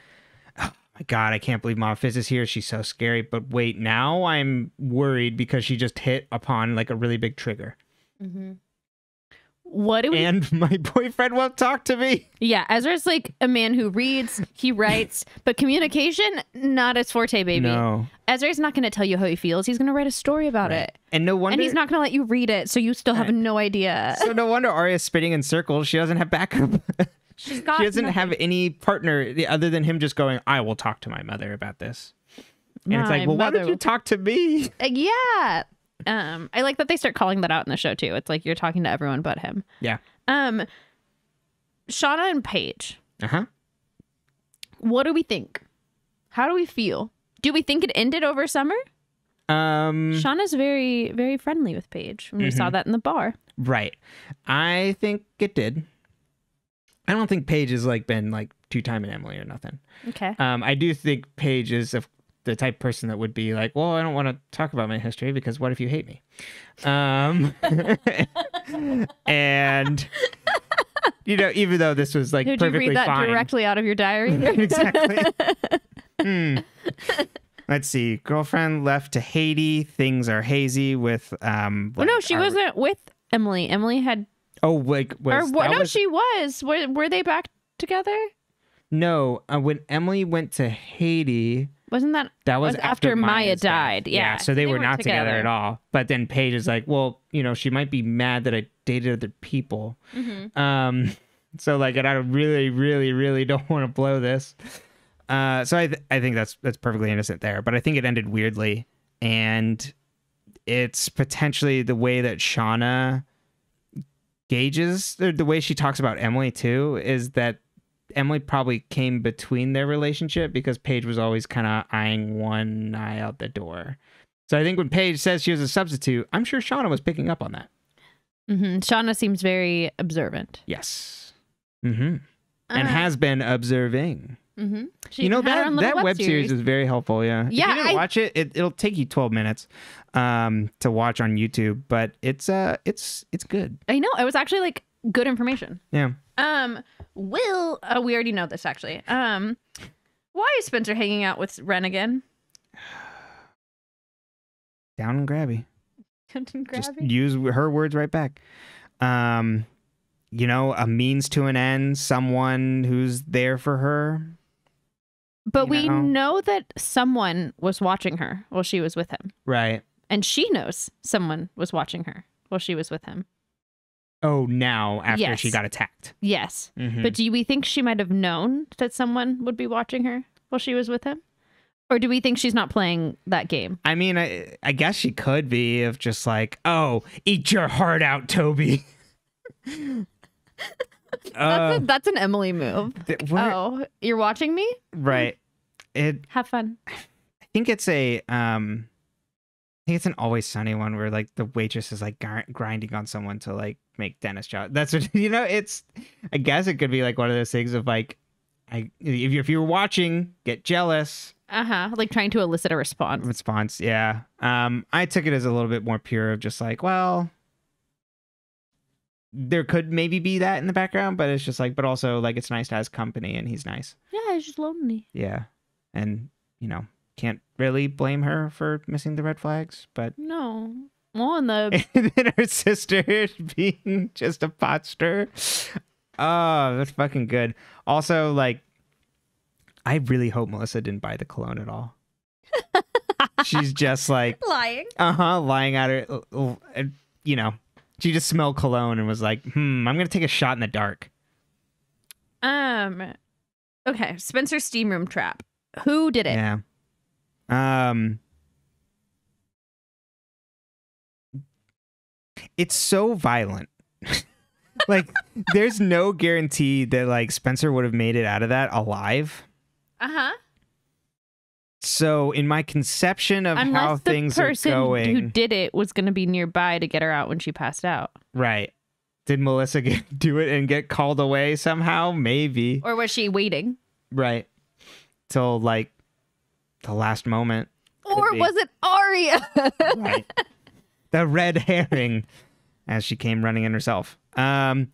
oh my God, I can't believe Mom Fitz is here. She's so scary. But wait, now I'm worried because she just hit upon like a really big trigger. Mm-hmm. And my boyfriend won't talk to me. Yeah, Ezra's like a man who reads, he writes, but communication, not his forte, baby. No. Ezra's not going to tell you how he feels. He's going to write a story about it. And no wonder. And he's not going to let you read it, so you still have no idea. So no wonder Aria's spinning in circles. She doesn't have backup. She doesn't have any partner other than him just going, I will talk to my mother about this. And it's like, well, why don't you talk to me? Yeah. I like that they start calling that out in the show too. It's like you're talking to everyone but him. Yeah. Shauna and Paige. Uh-huh. What do we think? How do we feel? Do we think it ended over summer? Shauna's very, very friendly with Paige. We saw that in the bar. Right. I think it did. I don't think Paige has like been like two-timing Emily or nothing. Okay. I do think Paige is the type of person that would be like, well, I don't want to talk about my history because what if you hate me? And you know, even though this was like Did perfectly you read that fine. Directly out of your diary? Exactly. Let's see. Girlfriend left to Haiti. Things are hazy with no, she wasn't with Emily. Emily had she was. Were they back together? No, when Emily went to Haiti, wasn't that was after Maya died? Yeah, so they were not together at all. But then Paige is like, well, she might be mad that I dated other people. Mm-hmm. So like, and I really, really, really don't want to blow this. So I think that's perfectly innocent there, but I think it ended weirdly, and it's potentially the way that Shauna gauges the way she talks about Emily too, is that Emily probably came between their relationship because Paige was always kind of eyeing one eye out the door. So I think when Paige says she was a substitute, I'm sure Shauna was picking up on that. Mm-hmm. Shauna seems very observant. Yes. Mm-hmm. And has been observing. Mm-hmm. That web series is very helpful. Yeah. Yeah. If you didn't watch it, it'll take you 12 minutes to watch on YouTube, but it's good. I know. It was actually like good information. Yeah. We already know this actually. Why is Spencer hanging out with Wren again? Down and grabby. Just use her words right back. A means to an end, someone who's there for her. But we know that someone was watching her while she was with him. Right. And she knows someone was watching her while she was with him. Oh, now after she got attacked. Yes. Mm-hmm. But do we think she might have known that someone would be watching her while she was with him? Or do we think she's not playing that game? I mean, I guess she could be, of just like, oh, eat your heart out, Toby. That's an Emily move. Oh, you're watching me? Right. Have fun. I think it's an Always Sunny one where like the waitress is like grinding on someone to like make Dennis job. That's what it's. I guess it could be like one of those things of like, if you're watching, get jealous. Like trying to elicit a response. Yeah. I took it as a little bit more pure of just like, well, there could maybe be that in the background, but it's just like, but also like it's nice to have company and he's nice. Yeah, he's just lonely. Yeah. And can't really blame her for missing the red flags, but no. Well, and then her sister being just a pot stir. Oh, that's fucking good. Also, like, I really hope Melissa didn't buy the cologne at all. She's just like lying. Lying at her. She just smelled cologne and was like, I'm gonna take a shot in the dark. Okay, Spencer's steam room trap. Who did it? Yeah. It's so violent. Like, there's no guarantee that like Spencer would have made it out of that alive. So in my conception of how things are going, who did it was going to be nearby to get her out when she passed out. Right. Did Melissa do it and get called away somehow? Maybe. Or was she waiting? Right. Till like the last moment. Or was it Aria? Right. The red herring, as she came running in herself. So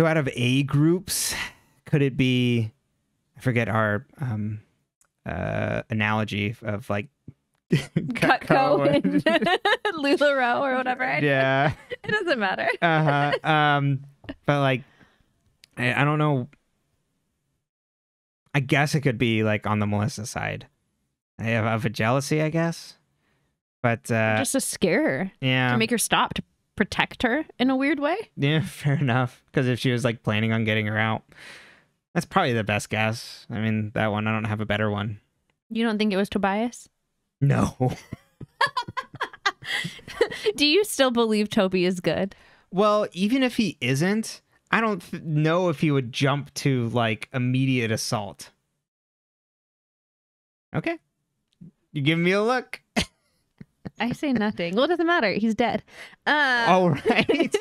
out of A groups, could it be, I forget our analogy of like Cutco and LuLaRoe or whatever. Yeah. It doesn't matter. But like, I don't know. I guess it could be like on the Melissa side of a jealousy, I guess. But just to scare her. Yeah. To make her stop, to protect her in a weird way. Yeah, fair enough. Because if she was like planning on getting her out, that's probably the best guess. I mean, that one, I don't have a better one. You don't think it was Tobias? No. Do you still believe Toby is good? Well, even if he isn't, I don't know if he would jump to like immediate assault. Okay. You giving me a look? I say nothing. Well, it doesn't matter. He's dead. All right.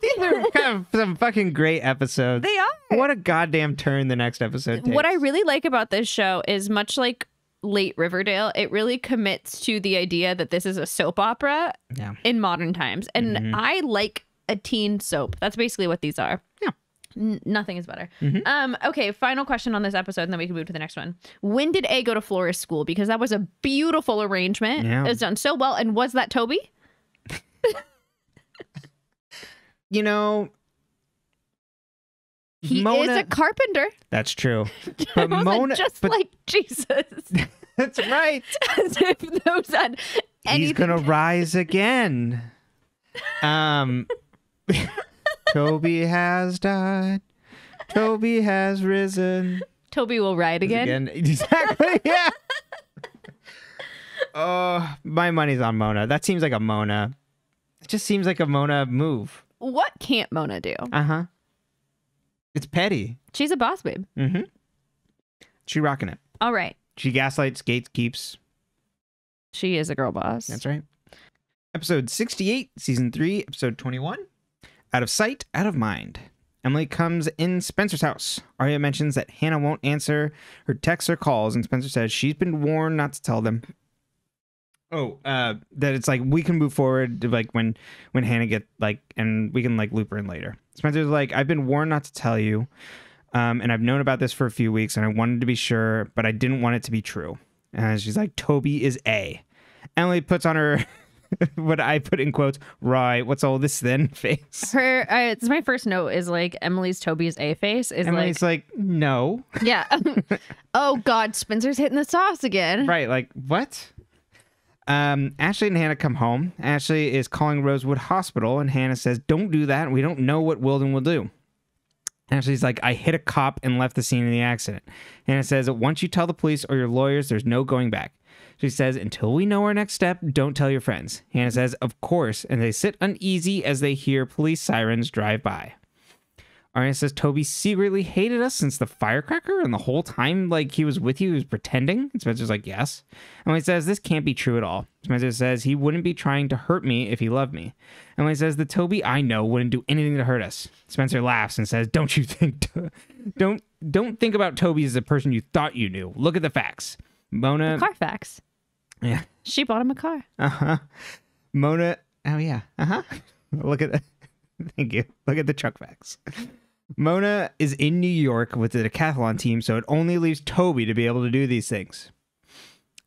These are kind of some fucking great episodes. They are. What a goddamn turn the next episode takes. What I really like about this show is, much like late Riverdale, it really commits to the idea that this is a soap opera in modern times. And I like a teen soap. That's basically what these are. Yeah. Nothing is better. Okay, final question on this episode, and then we can move to the next one. When did A go to florist school? Because that was a beautiful arrangement. Yeah. It was done so well. And was that Toby? You know, he is a carpenter. That's true. But Mona, like Jesus. That's right. As if those had anything. He's gonna rise again. Toby has died. Toby has risen. Toby will ride again. Exactly. Yeah. Oh, my money's on Mona. That seems like a Mona. It just seems like a Mona move. What can't Mona do? It's petty. She's a boss babe. She rocking it. All right. She gaslights, gatekeeps. She is a girl boss. That's right. Episode 68, season 3, episode 21. Out of sight, out of mind. Emily comes in Spencer's house. Aria mentions that Hannah won't answer her texts or calls, and Spencer says she's been warned not to tell them. That it's like we can move forward like when Hannah get like, and we can like loop her in later. Spencer's like, I've been warned not to tell you, and I've known about this for a few weeks, and I wanted to be sure, but I didn't want it to be true. And she's like, Toby is A. Emily puts on her what I put in quotes, right, what's all this then face. Her it's my first note is like Emily's Toby's A face is Emily's like no. Yeah. Oh God, Spencer's hitting the sauce again. Right, like what? Ashley and Hannah come home. Ashley is calling Rosewood Hospital, and Hannah says, don't do that. We don't know what Wilden will do. Ashley's like, I hit a cop and left the scene of the accident. Hannah says, once you tell the police or your lawyers, there's no going back. She says, until we know our next step, don't tell your friends. Hannah says, of course, and they sit uneasy as they hear police sirens drive by. Aria says Toby secretly hated us since the firecracker, and the whole time, like, he was with you, he was pretending. And Spencer's like, yes. Emily says, this can't be true at all. Spencer says he wouldn't be trying to hurt me if he loved me. Emily says, the Toby I know wouldn't do anything to hurt us. Spencer laughs and says, don't you think, don't think about Toby as a person you thought you knew. Look at the facts. Mona. The Carfax. Yeah. She bought him a car. Mona. Oh, yeah. Look at that. Thank you. Look at the truck facts. Mona is in New York with the decathlon team, so it only leaves Toby to be able to do these things.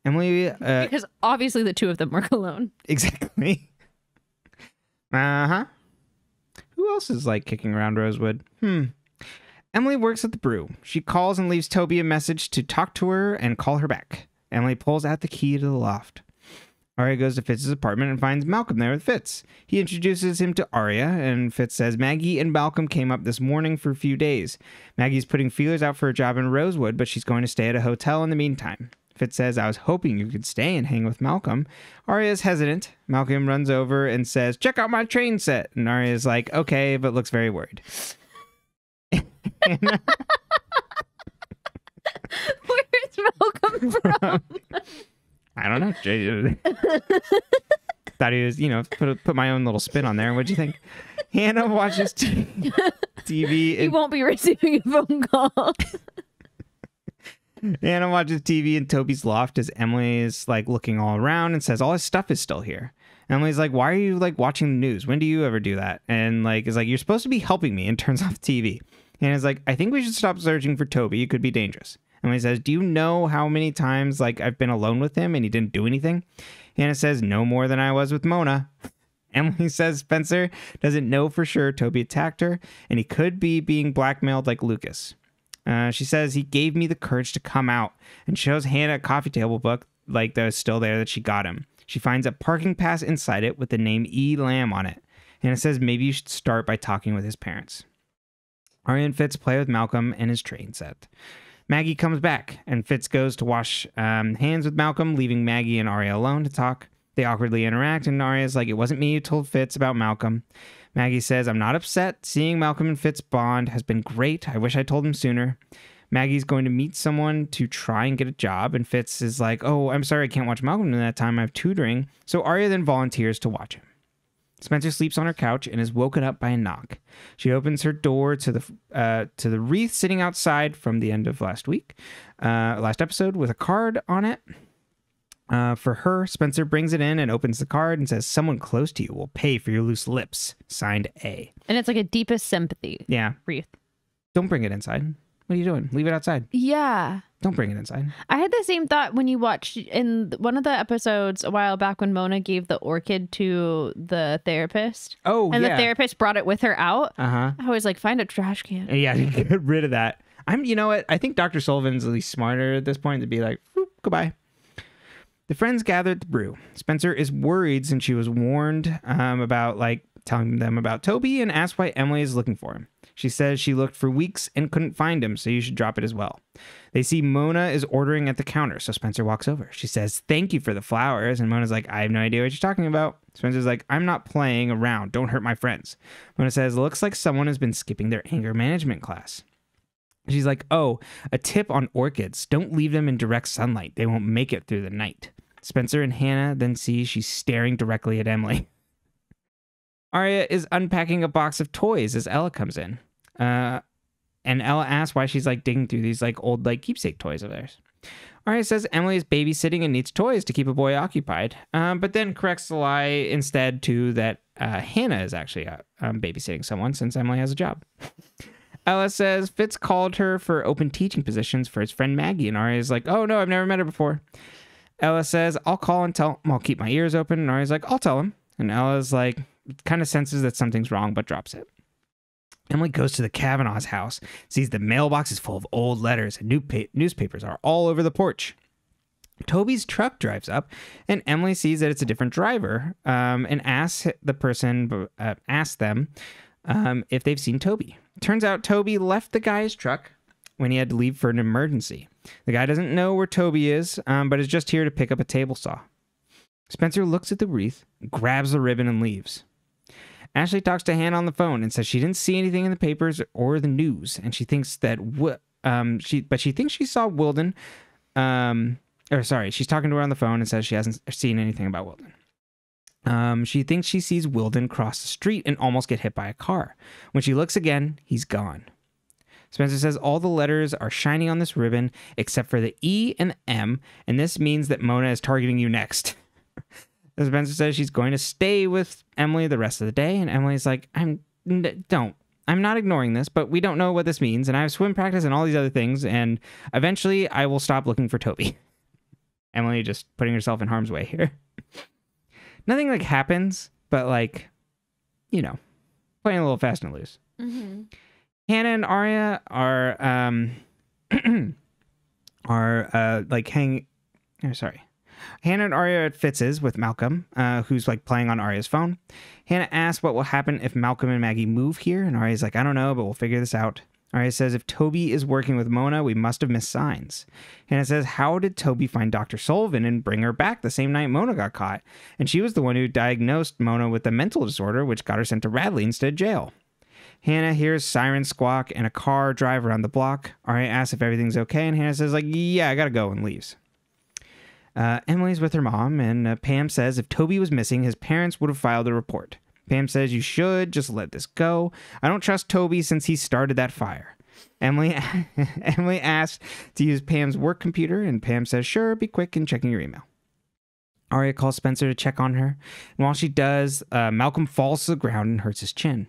Emily. Because obviously the two of them work alone. Exactly. Who else is like kicking around Rosewood? Emily works at the brew. She calls and leaves Toby a message to talk to her and call her back. Emily pulls out the key to the loft. Aria goes to Fitz's apartment and finds Malcolm there with Fitz. He introduces him to Aria, and Fitz says Maggie and Malcolm came up this morning for a few days. Maggie's putting feelers out for a job in Rosewood, but she's going to stay at a hotel in the meantime. Fitz says, I was hoping you could stay and hang with Malcolm. Aria is hesitant. Malcolm runs over and says, check out my train set. And Aria is like, okay, but looks very worried. Where's Malcolm from? I don't know. Thought he was, put my own little spin on there. What'd you think? Hannah watches TV. He won't be receiving a phone call. Hannah watches TV in Toby's loft as Emily is like looking all around and says all his stuff is still here. Emily's like, why are you like watching the news? When do you ever do that? And like is like, you're supposed to be helping me, and turns off TV. Hannah's like, I think we should stop searching for Toby. It could be dangerous. Emily says, do you know how many times like I've been alone with him and he didn't do anything? Hannah says, no more than I was with Mona. Emily says Spencer doesn't know for sure Toby attacked her, and he could be being blackmailed like Lucas. She says he gave me the courage to come out, and shows Hannah a coffee table book like that was still there that she got him. She finds a parking pass inside it with the name E. Lamb on it. Hannah says maybe you should start by talking with his parents. Aria and Fitz play with Malcolm and his train set. Maggie comes back, and Fitz goes to wash hands with Malcolm, leaving Maggie and Aria alone to talk. They awkwardly interact, and Aria's like, it wasn't me who told Fitz about Malcolm. Maggie says, I'm not upset. Seeing Malcolm and Fitz bond has been great. I wish I told him sooner. Maggie's going to meet someone to try and get a job, and Fitz is like, oh, I'm sorry I can't watch Malcolm in that time. I have tutoring. So Aria then volunteers to watch him. Spencer sleeps on her couch and is woken up by a knock. She opens her door to the wreath sitting outside from the end of last episode, with a card on it. For her, Spencer brings it in and opens the card and says, someone close to you will pay for your loose lips. Signed A. And it's like a deepest sympathy. Yeah. Wreath. Don't bring it inside. What are you doing? Leave it outside. Yeah. Don't bring it inside. I had the same thought when you watched in one of the episodes a while back when Mona gave the orchid to the therapist. Oh, and the therapist brought it with her out. I was like, find a trash can. Yeah, get rid of that. You know what? I think Dr. Sullivan's at least smarter at this point to be like, goodbye. The friends gather at the brew. Spencer is worried since she was warned about telling them about Toby and asks why Emily is looking for him. She says she looked for weeks and couldn't find him, so you should drop it as well. They see Mona is ordering at the counter, so Spencer walks over. She says, thank you for the flowers, and Mona's like, I have no idea what you're talking about. Spencer's like, I'm not playing around. Don't hurt my friends. Mona says, looks like someone has been skipping their anger management class. She's like, oh, a tip on orchids. Don't leave them in direct sunlight. They won't make it through the night. Spencer and Hannah then see she's staring directly at Emily. Aria is unpacking a box of toys as Ella comes in. And Ella asks why she's digging through these old keepsake toys of theirs. Aria says Emily is babysitting and needs toys to keep a boy occupied, but then corrects the lie instead to that Hannah is actually babysitting someone since Emily has a job. Ella says Fitz called her for open teaching positions for his friend Maggie, and Aria is like, oh no, I've never met her before. Ella says, I'll call and tell him. I'll keep my ears open, and Aria's like, I'll tell him. And Ella's like, kind of senses that something's wrong, but drops it. Emily goes to the Kavanaugh's house, sees the mailbox is full of old letters and newspapers are all over the porch. Toby's truck drives up, and Emily sees that it's a different driver, and asks them if they've seen Toby. Turns out Toby left the guy's truck when he had to leave for an emergency. The guy doesn't know where Toby is, but is just here to pick up a table saw. Spencer looks at the wreath, grabs the ribbon, and leaves. Ashley talks to Hannah on the phone and says she didn't see anything in the papers or the news, and she thinks that she thinks she saw Wilden. She's talking to her on the phone and says she hasn't seen anything about Wilden. She thinks she sees Wilden cross the street and almost get hit by a car. When she looks again, he's gone. Spencer says all the letters are shining on this ribbon except for the E and the M, and this means that Mona is targeting you next. Spencer says she's going to stay with Emily the rest of the day, and Emily's like, I'm not ignoring this, but we don't know what this means, and I have swim practice and all these other things, and eventually I will stop looking for Toby. Emily just putting herself in harm's way here. Nothing happens, but playing a little fast and loose. Mm-hmm. Hannah and Aria are Hannah and Aria are at Fitz's with Malcolm, who's playing on Aria's phone. Hannah asks what will happen if Malcolm and Maggie move here, and Aria's like, I don't know, but we'll figure this out. Aria says if Toby is working with Mona, we must have missed signs. Hannah says, how did Toby find Dr. Sullivan and bring her back the same night Mona got caught? And she was the one who diagnosed Mona with a mental disorder, which got her sent to Radley instead of jail. Hannah hears sirens squawk and a car drive around the block. Aria asks if everything's okay, and Hannah says, yeah, I gotta go, and leaves. Emily's with her mom, and Pam says if Toby was missing, his parents would have filed a report. Pam says you should just let this go. I don't trust Toby since he started that fire. Emily asks to use Pam's work computer, and Pam says, sure, be quick in checking your email. Aria calls Spencer to check on her, and while she does, Malcolm falls to the ground and hurts his chin.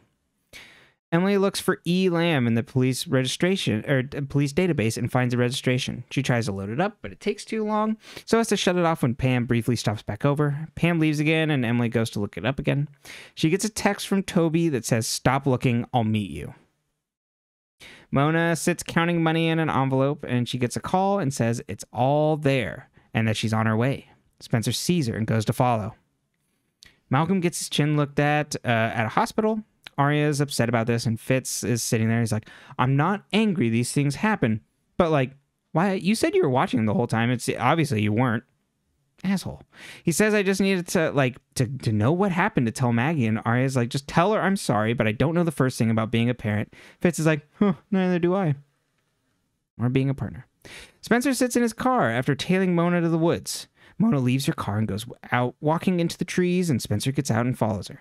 Emily looks for E. Lamb in the police registration or police database and finds a registration. She tries to load it up, but it takes too long, so has to shut it off when Pam briefly stops back over. Pam leaves again, and Emily goes to look it up again. She gets a text from Toby that says, stop looking, I'll meet you. Mona sits counting money in an envelope, and she gets a call and says it's all there and that she's on her way. Spencer sees her and goes to follow. Malcolm gets his chin looked at a hospital. Aria is upset about this, and Fitz is sitting there. He's like, I'm not angry these things happen, but why? You said you were watching the whole time. It's obviously you weren't. Asshole. He says, I just needed to know what happened to tell Maggie, and Aria's like, just tell her I'm sorry, but I don't know the first thing about being a parent. Fitz is like, neither do I. Or being a partner. Spencer sits in his car after tailing Mona to the woods. Mona leaves her car and goes out walking into the trees, and Spencer gets out and follows her.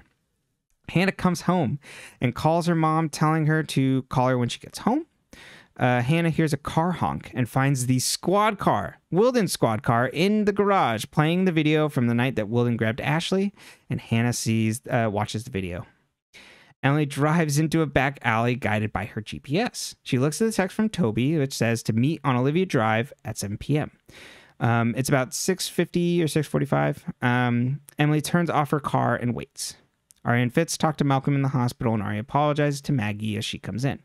Hannah comes home and calls her mom, telling her to call her when she gets home. Hannah hears a car honk and finds the squad car, Wilden's squad car, in the garage, playing the video from the night that Wilden grabbed Ashley, and Hannah watches the video. Emily drives into a back alley guided by her GPS. She looks at the text from Toby, which says to meet on Olivia Drive at 7 p.m. It's about 6:50 or 6:45. Emily turns off her car and waits. Aria and Fitz talk to Malcolm in the hospital, and Aria apologizes to Maggie as she comes in.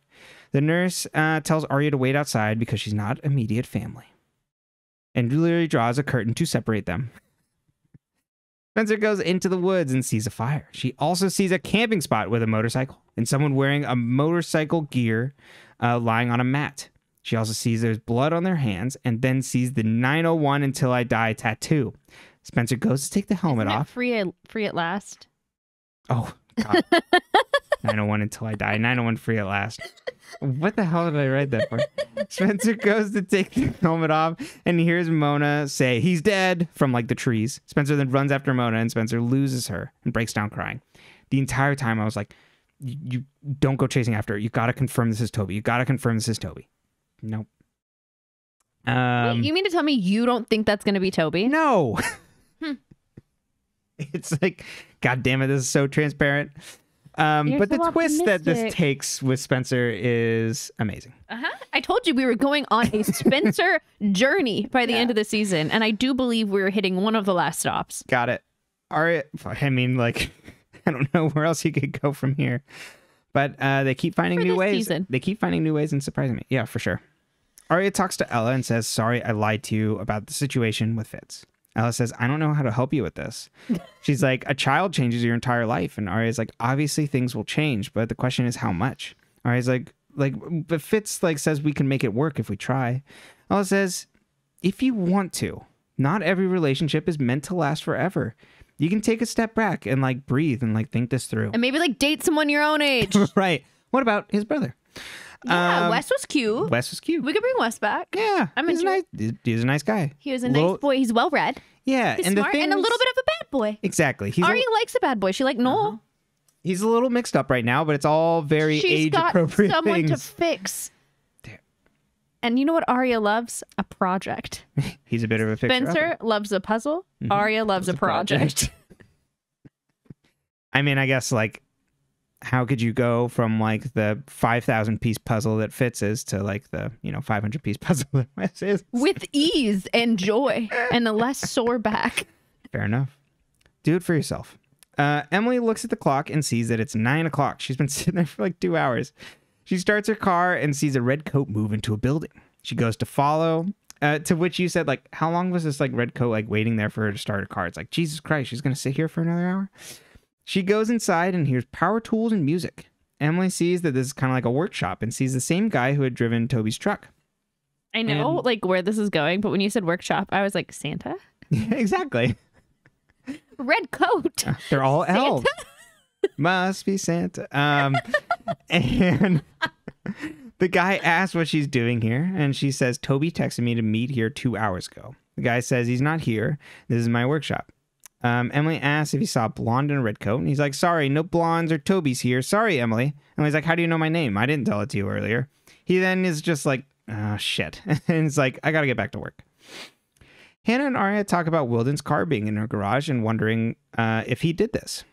The nurse tells Aria to wait outside because she's not immediate family, and literally draws a curtain to separate them. Spencer goes into the woods and sees a fire. She also sees a camping spot with a motorcycle and someone wearing a motorcycle gear lying on a mat. She also sees there's blood on their hands and then sees the 901 Until I Die tattoo. Spencer goes to take the helmet off. Free at last. Oh, God. 901 Until I Die. 901 Free at Last. What the hell did I write that for? Spencer goes to take the helmet off and hears Mona say, "He's dead," from like the trees. Spencer then runs after Mona and Spencer loses her and breaks down crying. The entire time I was like, you don't go chasing after her. You got to confirm this is Toby. You got to confirm this is Toby. Nope. Wait, you mean to tell me you don't think that's going to be Toby? No. It's like, God damn it, this is so transparent. But the twist that this takes with Spencer is amazing. I told you we were going on a Spencer journey by the end of the season, and I do believe we were hitting one of the last stops. Got it. Aria, I mean, like, I don't know where else you could go from here. But they keep finding new ways. Season. They keep finding new ways and surprising me. Yeah, for sure. Aria talks to Ella and says, "Sorry, I lied to you about the situation with Fitz." Ella says, "I don't know how to help you with this." She's like, "A child changes your entire life." And Aria's like, "Obviously things will change, but the question is how much?" Aria's like, but Fitz like says we can make it work if we try. Ella says, "If you want to, not every relationship is meant to last forever. You can take a step back and like breathe and like think this through. And maybe like date someone your own age." Right. What about his brother? Yeah, Wes was cute. Wes was cute. We could bring Wes back. Yeah. He's a nice guy. He was a nice boy. He's well read. Yeah. He's smart and a little bit of a bad boy. Exactly. Aria likes a bad boy. She like Noel. He's a little mixed up right now, but it's all very age appropriate. She's got someone to fix. Damn. And you know what Aria loves? A project. He's a bit of a fixer. Spencer loves a puzzle. Aria loves a project. I mean, I guess like, how could you go from like the 5,000 piece puzzle that Fitz is to like the 500 piece puzzle that Wes is? With ease and joy and a less sore back. Fair enough. Do it for yourself. Emily looks at the clock and sees that it's 9 o'clock. She's been sitting there for like 2 hours. She starts her car and sees a red coat move into a building. She goes to follow, to which you said, like, how long was this like red coat like waiting there for her to start her car? It's like, Jesus Christ, she's going to sit here for another hour? She goes inside and hears power tools and music. Emily sees that this is kind of like a workshop and sees the same guy who had driven Toby's truck. I know like where this is going, but when you said workshop, I was like, Santa? Yeah, exactly. Red coat. They're all elves. Must be Santa. And the guy asks what she's doing here, and she says, "Toby texted me to meet here 2 hours ago." The guy says he's not here. This is my workshop. Emily asks if he saw a blonde in a red coat, and he's like, "Sorry, no blondes or Toby's here. Sorry, Emily." Emily's like, "How do you know my name? I didn't tell it to you earlier." He then is just like, "Oh, shit." And he's like, "I gotta get back to work." Hannah and Aria talk about Wilden's car being in her garage and wondering if he did this.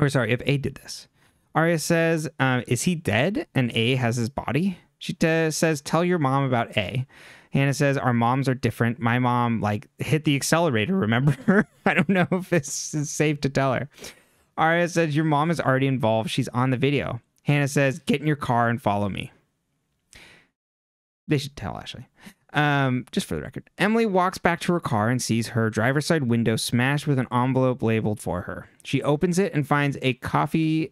Or sorry, if A did this. Aria says, "Is he dead and A has his body?" She says, "Tell your mom about A." Hannah says, "Our moms are different. My mom, like, hit the accelerator, remember?" I don't know if this is safe to tell her. Aria says, "Your mom is already involved. She's on the video." Hannah says, "Get in your car and follow me." They should tell Ashley. Just for the record. Emily walks back to her car and sees her driver's side window smashed with an envelope labeled for her. She opens it and finds a coffin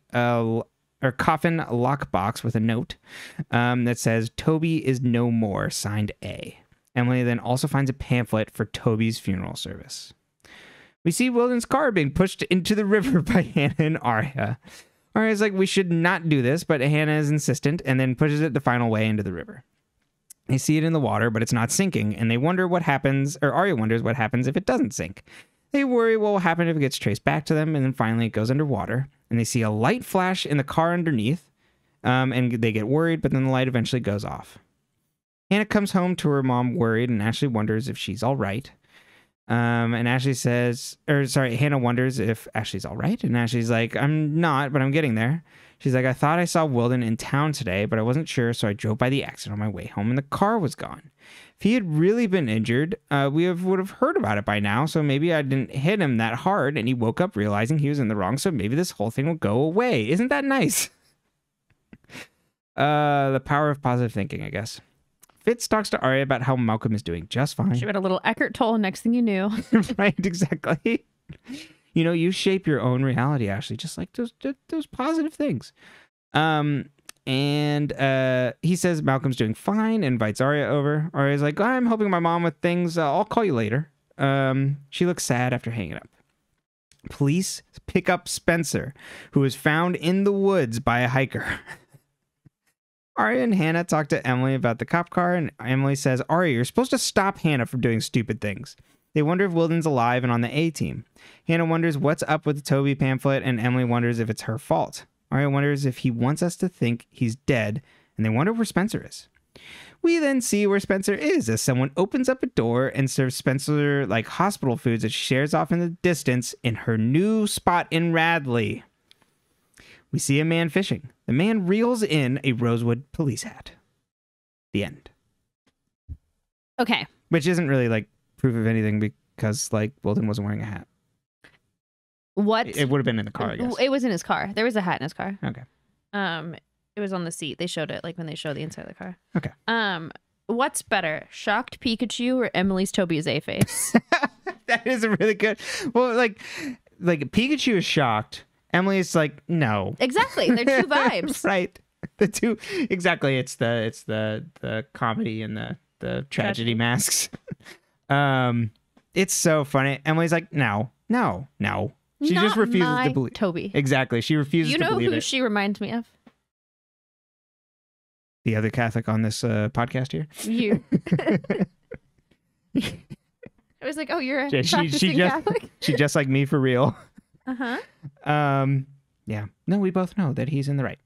lockbox with a note that says, "Toby is no more, signed A." Emily then also finds a pamphlet for Toby's funeral service. We see Wilden's car being pushed into the river by Hannah and Aria. Aria's like, "We should not do this," but Hannah is insistent and then pushes it the final way into the river. They see it in the water, but it's not sinking, and they wonder what happens, or Aria wonders what happens if it doesn't sink. They worry what will happen if it gets traced back to them, and then finally it goes underwater, and they see a light flash in the car underneath, and they get worried, but then the light eventually goes off. Hannah comes home to her mom worried, and Ashley wonders if she's all right. And Ashley says, Hannah wonders if Ashley's all right. And Ashley's like, I'm not, but I'm getting there. She's like, I thought I saw Wilden in town today, but I wasn't sure, so I drove by the accident on my way home and the car was gone. If he had really been injured, would have heard about it by now, so maybe I didn't hit him that hard and he woke up realizing he was in the wrong, so maybe this whole thing will go away. Isn't that nice? The power of positive thinking, I guess. Fitz talks to Aria about how Malcolm is doing just fine. She had a little Eckhart Tolle, next thing you knew. Right, exactly. You know, you shape your own reality, Ashley, just like those positive things. And he says Malcolm's doing fine and invites Aria over. Aria's like, I'm helping my mom with things. I'll call you later. She looks sad after hanging up. Police pick up Spencer, who was found in the woods by a hiker. Aria and Hannah talk to Emily about the cop car, and Emily says, Aria, you're supposed to stop Hannah from doing stupid things. They wonder if Wilden's alive and on the A-team. Hannah wonders what's up with the Toby pamphlet, and Emily wonders if it's her fault. Aria wonders if he wants us to think he's dead, and they wonder where Spencer is. We then see where Spencer is as someone opens up a door and serves Spencer like hospital foods that she shares off in the distance in her new spot in Radley. We see a man fishing. The man reels in a rosewood police hat. The end. Okay. Which isn't really like proof of anything because like Wilden wasn't wearing a hat. What? It would have been in the car, I guess. It was in his car. There was a hat in his car. Okay. It was on the seat. They showed it like when they show the inside of the car. Okay. What's better, shocked Pikachu or Emily's Toby is A-face? That is a really good. Well, like Pikachu is shocked. Emily is like, no. Exactly. They're two vibes. Right. The two. Exactly. It's the comedy and the tragedy masks. It's so funny. Emily's like, no. She Not just refuses to believe. Toby. Exactly. She refuses to believe it. You know who she reminds me of? The other Catholic on this podcast here? You. I was like, oh, you're a practicing Catholic? She just like me for real. Uh-huh. Yeah. No, we both know that he's in the right.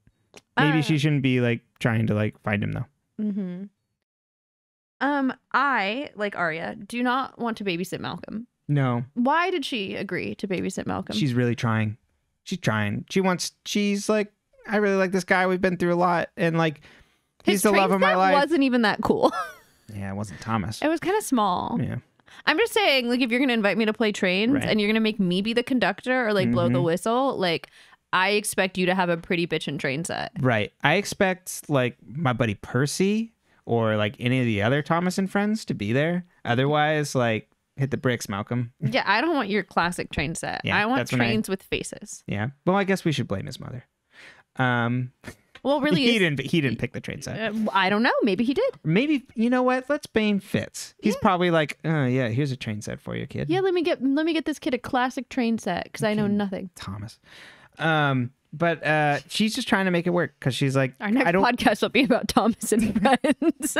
Maybe she shouldn't be like trying to like find him though. Mm-hmm. I, like Aria, do not want to babysit Malcolm. No. Why did she agree to babysit Malcolm? She's really trying. She's trying. She's like, I really like this guy. We've been through a lot. And like, he's the love of my life. Wasn't even that cool. Yeah, it wasn't Thomas. It was kind of small. Yeah. I'm just saying, like, if you're going to invite me to play trains and you're going to make me be the conductor or like blow the whistle, like, I expect you to have a pretty bitchin' train set. Right. I expect like my buddy Percy or like any of the other Thomas and friends to be there. Otherwise, like, hit the bricks, Malcolm. Yeah, I don't want your classic train set. Yeah, I want trains with faces. Yeah. Well, I guess we should blame his mother. Well, really, he didn't pick the train set. I don't know. Maybe he did. Maybe, you know what? Let's blame Fitz. He's probably like, yeah, here's a train set for you, kid. Yeah, let me get this kid a classic train set because I know nothing. Thomas. But she's just trying to make it work because she's like, our next podcast will be about Thomas and friends.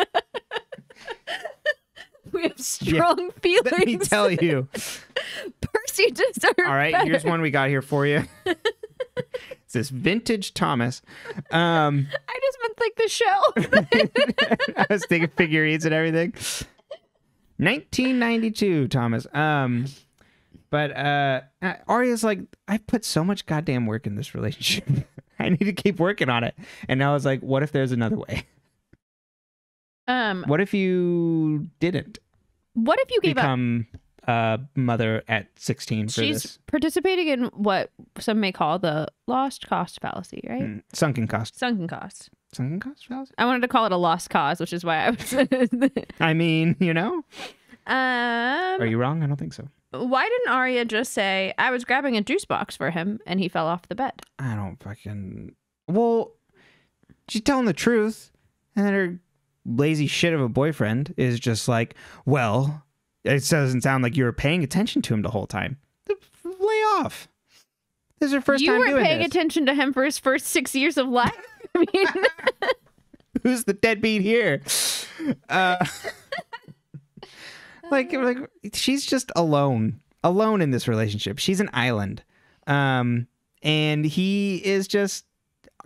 We have strong feelings. Let me tell you. Percy deserves All right, better. Here's one we got here for you. It's this vintage Thomas. I just meant like the show. I was thinking figurines and everything. 1992 Thomas. But Aria's like, I put so much goddamn work in this relationship. I need to keep working on it. And now I was like, what if there's another way? What if you didn't? What if you gave become a mother at 16 for She's this? Participating in what some may call the lost cost fallacy, right? Sunken cost. Sunken cost. Sunken cost fallacy? I wanted to call it a lost cause, which is why I was... I mean, you know? Are you wrong? I don't think so. Why didn't Aria just say, I was grabbing a juice box for him and he fell off the bed? I don't fucking... Well, she's telling the truth. And then her lazy shit of a boyfriend is just like, well, it doesn't sound like you were paying attention to him the whole time. Lay off. This is her first time doing this. You weren't paying attention to him for his first 6 years of life? I mean... Who's the deadbeat here? Like she's just alone in this relationship. She's an island. And he is just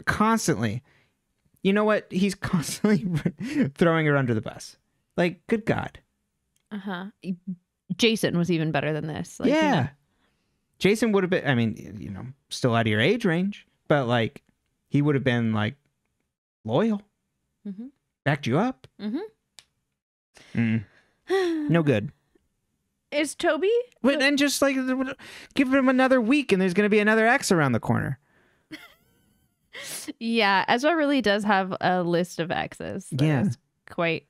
constantly, you know what? He's constantly throwing her under the bus. Like, good God. Uh-huh. Jason was even better than this. Like, yeah. you know. Jason would have been, I mean, you know, still out of your age range, but like he would have been like loyal, backed you up. No good. Is Toby? But then just like give him another week and there's going to be another ex around the corner. Yeah, Ezra really does have a list of exes. That is quite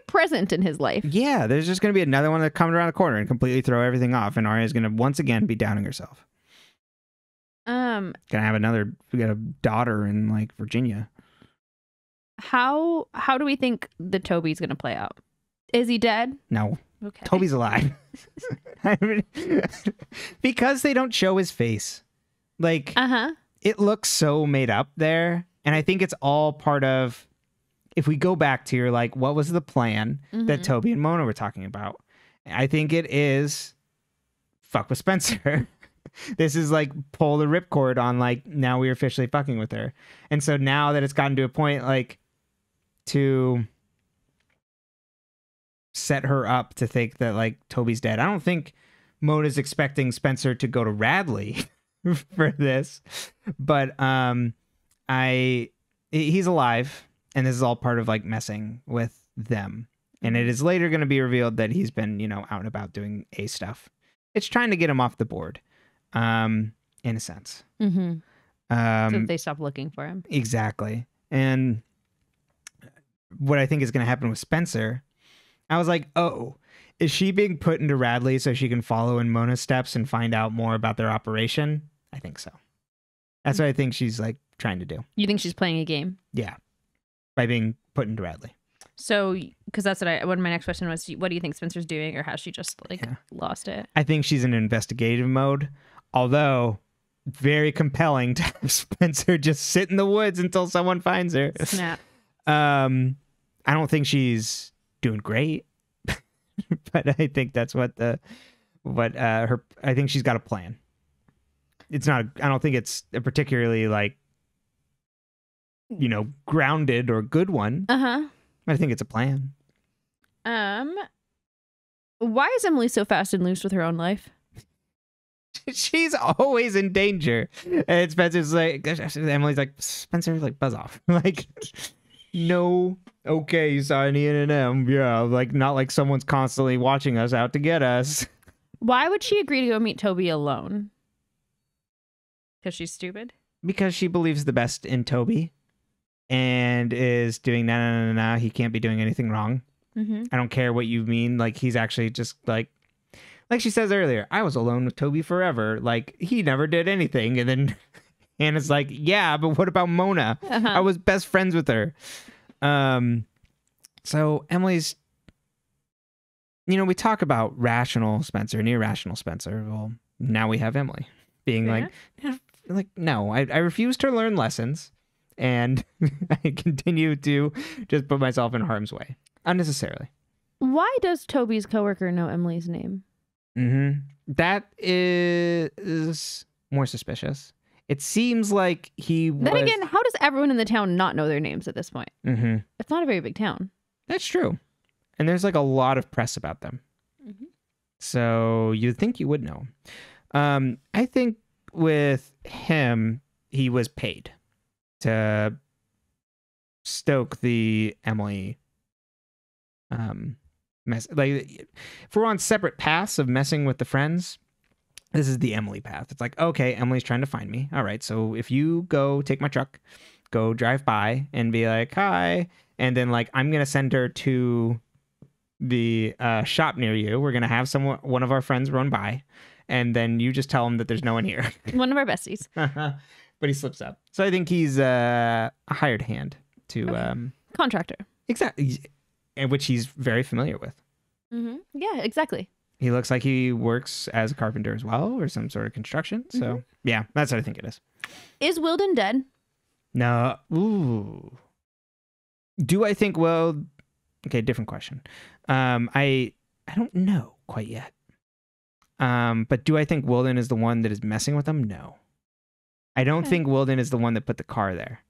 present in his life. Yeah, there's just going to be another one that comes around the corner and completely throw everything off, and Aria's going to once again be downing herself. Gonna have another. We got a daughter in like Virginia. How do we think the Toby's going to play out? Is he dead? No. Okay. Toby's alive. I mean, because they don't show his face. Like, it looks so made up there, and I think it's all part of. If we go back to your, like, what was the plan that Toby and Mona were talking about? I think it is fuck with Spencer. This is like pull the ripcord on, like, now we're officially fucking with her. And so now that it's gotten to a point, like, to set her up to think that, like, Toby's dead. I don't think Mona's expecting Spencer to go to Radley for this. But he's alive. And this is all part of like messing with them. And it is later going to be revealed that he's been, you know, out and about doing A stuff. It's trying to get him off the board, in a sense. So that they stop looking for him. Exactly. And what I think is going to happen with Spencer, I was like, oh, is she being put into Radley so she can follow in Mona's steps and find out more about their operation? I think so. That's what I think she's like trying to do. You think she's playing a game? Yeah. By being put into Radley. So, because that's what my next question was, what do you think Spencer's doing, or has she just like lost it? I think she's in investigative mode, although very compelling to have Spencer just sit in the woods until someone finds her. Snap. I don't think she's doing great, but I think that's I think she's got a plan. It's not, I don't think it's a particularly like, you know, grounded or good one. I think it's a plan. Why is Emily so fast and loose with her own life? She's always in danger. And Spencer's like, Emily's like, Spencer, like, buzz off. Like, no, okay, you saw an E&M. Yeah, like, not like someone's constantly watching us out to get us. Why would she agree to go meet Toby alone? Because she's stupid? Because she believes the best in Toby. And is doing nah, he can't be doing anything wrong. I don't care what you mean. Like, he's actually just like she says earlier, I was alone with Toby forever. Like, he never did anything. And then Hannah's like, yeah, but what about Mona? I was best friends with her. So Emily's, you know, we talk about rational Spencer and irrational Spencer. Well, now we have Emily being like, no, I refuse to learn lessons. And I continue to just put myself in harm's way unnecessarily. Why does Toby's coworker know Emily's name? That is more suspicious. It seems like he was... Then again, how does everyone in the town not know their names at this point? It's not a very big town. That's true. And there's like a lot of press about them. So you'd think you would know. I think with him, he was paid to stoke the Emily mess. Like, if we're on separate paths of messing with the friends, this is the Emily path. It's like, okay, Emily's trying to find me. All right, so if you go take my truck, go drive by and be like, hi, and then like I'm gonna send her to the shop near you. We're gonna have one of our friends run by, and then you just tell them that there's no one here. One of our besties. But he slips up. So I think he's a hired hand to... Contractor. Exactly. And which he's very familiar with. Yeah, exactly. He looks like he works as a carpenter as well, or some sort of construction. So, yeah, that's what I think it is. Is Wilden dead? No. Ooh. Do I think, well... Okay, different question. I don't know quite yet. But do I think Wilden is the one that is messing with them? No. I don't think Wilden is the one that put the car there.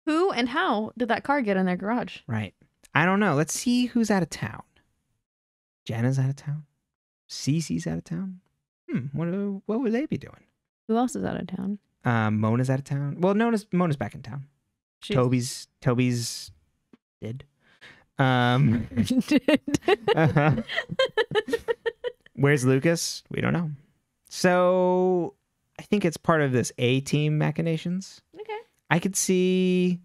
Who and how did that car get in their garage? Right. I don't know. Let's see who's out of town. Jenna's out of town. Cece's out of town. What would they be doing? Who else is out of town? Mona's out of town. Well, Mona's back in town. Toby's dead. Uh-huh. Where's Lucas? We don't know. So I think it's part of this A-team machinations. Okay. I could see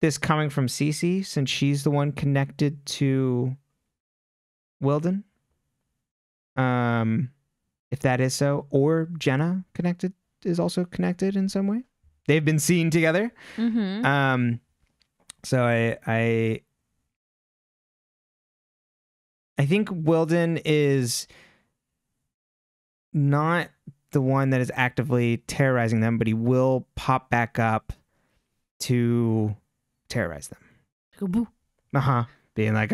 this coming from Cece since she's the one connected to Wilden. If that is so, or Jenna is also connected in some way. They've been seen together. Mm-hmm. So I think Wilden is not the one that is actively terrorizing them, but he will pop back up to terrorize them. Go boo. Being like,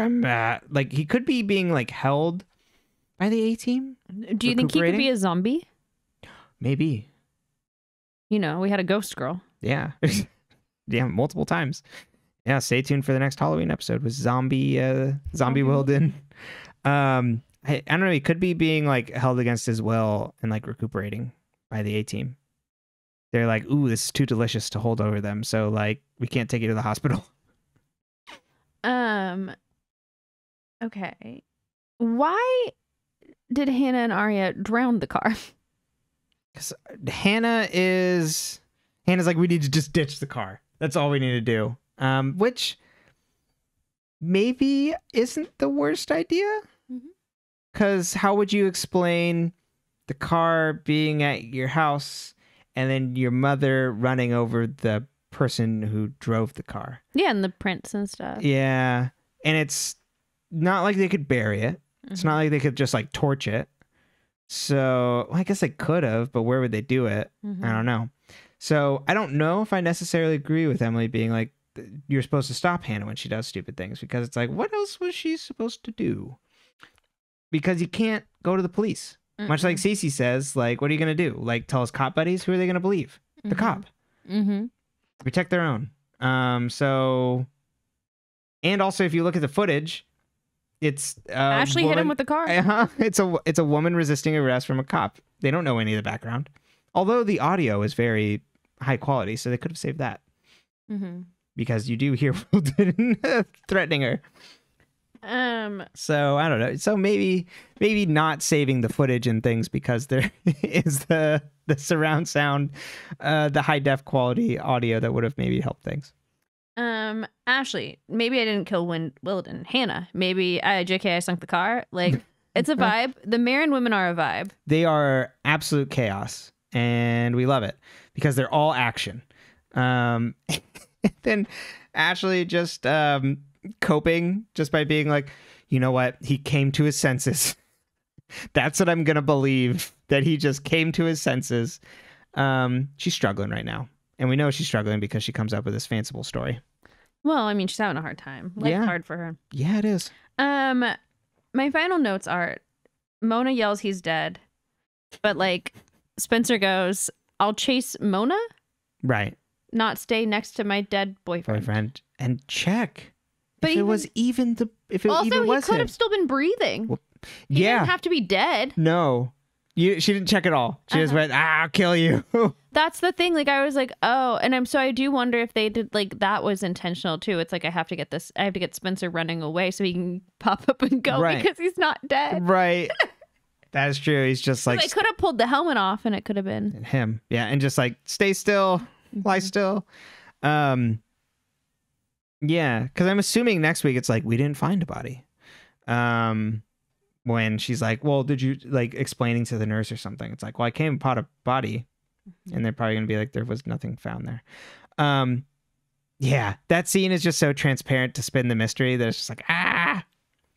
like he could be being like held by the A-team. Do you think he could be a zombie? Maybe. We had a ghost girl. Yeah. Yeah, multiple times. Yeah, stay tuned for the next Halloween episode with zombie Wilden. I don't know, he could be being like held against his will and like recuperating by the A-team. They're like, ooh, this is too delicious to hold over them, so like we can't take you to the hospital. Okay. Why did Hannah and Aria drown the car? Because Hannah's like, we need to just ditch the car. That's all we need to do. Which maybe isn't the worst idea. Because how would you explain the car being at your house and then your mother running over the person who drove the car? Yeah, and the prints and stuff. Yeah. And it's not like they could bury it. It's not like they could just like torch it. So I guess they could have, but where would they do it? I don't know. So I don't know if I necessarily agree with Emily being like, you're supposed to stop Hannah when she does stupid things, because it's like, what else was she supposed to do? Because you can't go to the police. Much like Cece says, like, what are you going to do? Like, tell his cop buddies? Who are they going to believe? The cop. Protect their own. So, and also if you look at the footage, it's Ashley hit him with the car. It's a woman resisting arrest from a cop. They don't know any of the background. Although the audio is very high quality, so they could have saved that. Because you do hear Wilden threatening her. So I don't know. So maybe not saving the footage and things because there is the surround sound, the high def quality audio that would have maybe helped things. Ashley, maybe I didn't kill Wilden. Hannah, maybe JK, I sunk the car. Like, it's a vibe. The Marin women are a vibe. They are absolute chaos, and we love it because they're all action. Then Ashley just coping just by being like, you know what? He came to his senses. That's what I'm going to believe, that he just came to his senses. She's struggling right now. And we know she's struggling because she comes up with this fanciful story. Well, I mean, she's having a hard time. Life's hard for her. Yeah, it is. My final notes are, Mona yells he's dead. But, like, Spencer goes, I'll chase Mona? Right. Not stay next to my dead boyfriend. And check. But if it was even the... If it also, even was he could him. have still been breathing. Well, he didn't have to be dead. No. She didn't check at all. She just went, I'll kill you. That's the thing. Like, I was like, oh, and I do wonder if they did, like, that was intentional too. It's like, I have to get Spencer running away so he can pop up and go because he's not dead. Right. That is true. He's just like, they could have pulled the helmet off and it could have been him. Yeah. And just like, stay still, lie still. Yeah. Cause I'm assuming next week it's like, we didn't find a body. When she's like, well, did you, like, explaining to the nurse or something? It's like, well, I came upon a body. And they're probably going to be like, there was nothing found there. Yeah, that scene is just so transparent to spin the mystery that it's just like,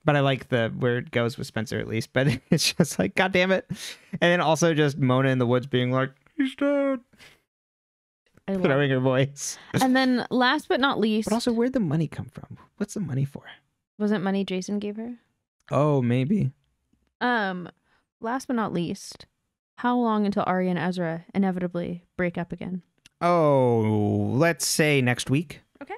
But I like where it goes with Spencer at least. But it's just like, God damn it. And then also just Mona in the woods being like, he's dead. Throwing her voice. And then last but not least. But also, where'd the money come from? What's the money for? Wasn't money Jason gave her? Oh, maybe. Last but not least, how long until Aria and Ezra inevitably break up again? Oh, let's say next week. Okay.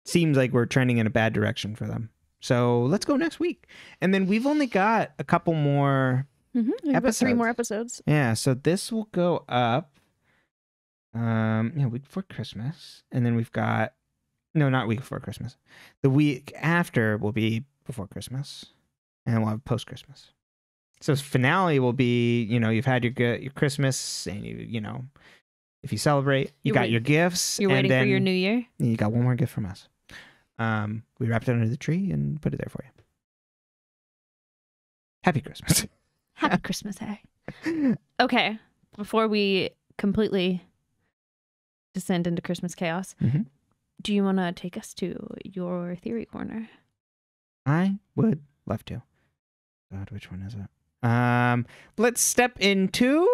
Seems like we're trending in a bad direction for them. So let's go next week. And then we've only got a couple more We've got 3 more episodes. Yeah, so this will go up week before Christmas. And then we've got not week before Christmas. The week after will be before Christmas. And we'll have post-Christmas. So finale will be, you've had your Christmas, and if you celebrate, you got your gifts. You're waiting for your New Year. You got one more gift from us. We wrapped it under the tree and put it there for you. Happy Christmas. Happy Christmas, hey. Okay, before we completely descend into Christmas chaos, do you want to take us to your theory corner? I would love to. God, which one is it? Let's step into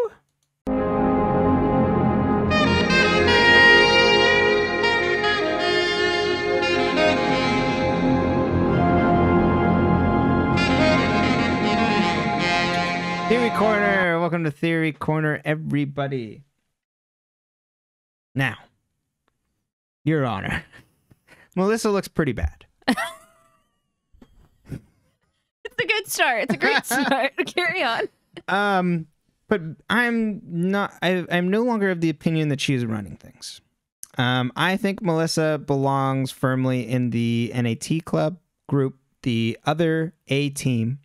Theory Corner. Welcome to Theory Corner, everybody. Now, Your Honor, Melissa looks pretty bad. It's a good start. It's a great start. Carry on. But I'm no longer of the opinion that she is running things. I think Melissa belongs firmly in the NAT club group. The other A team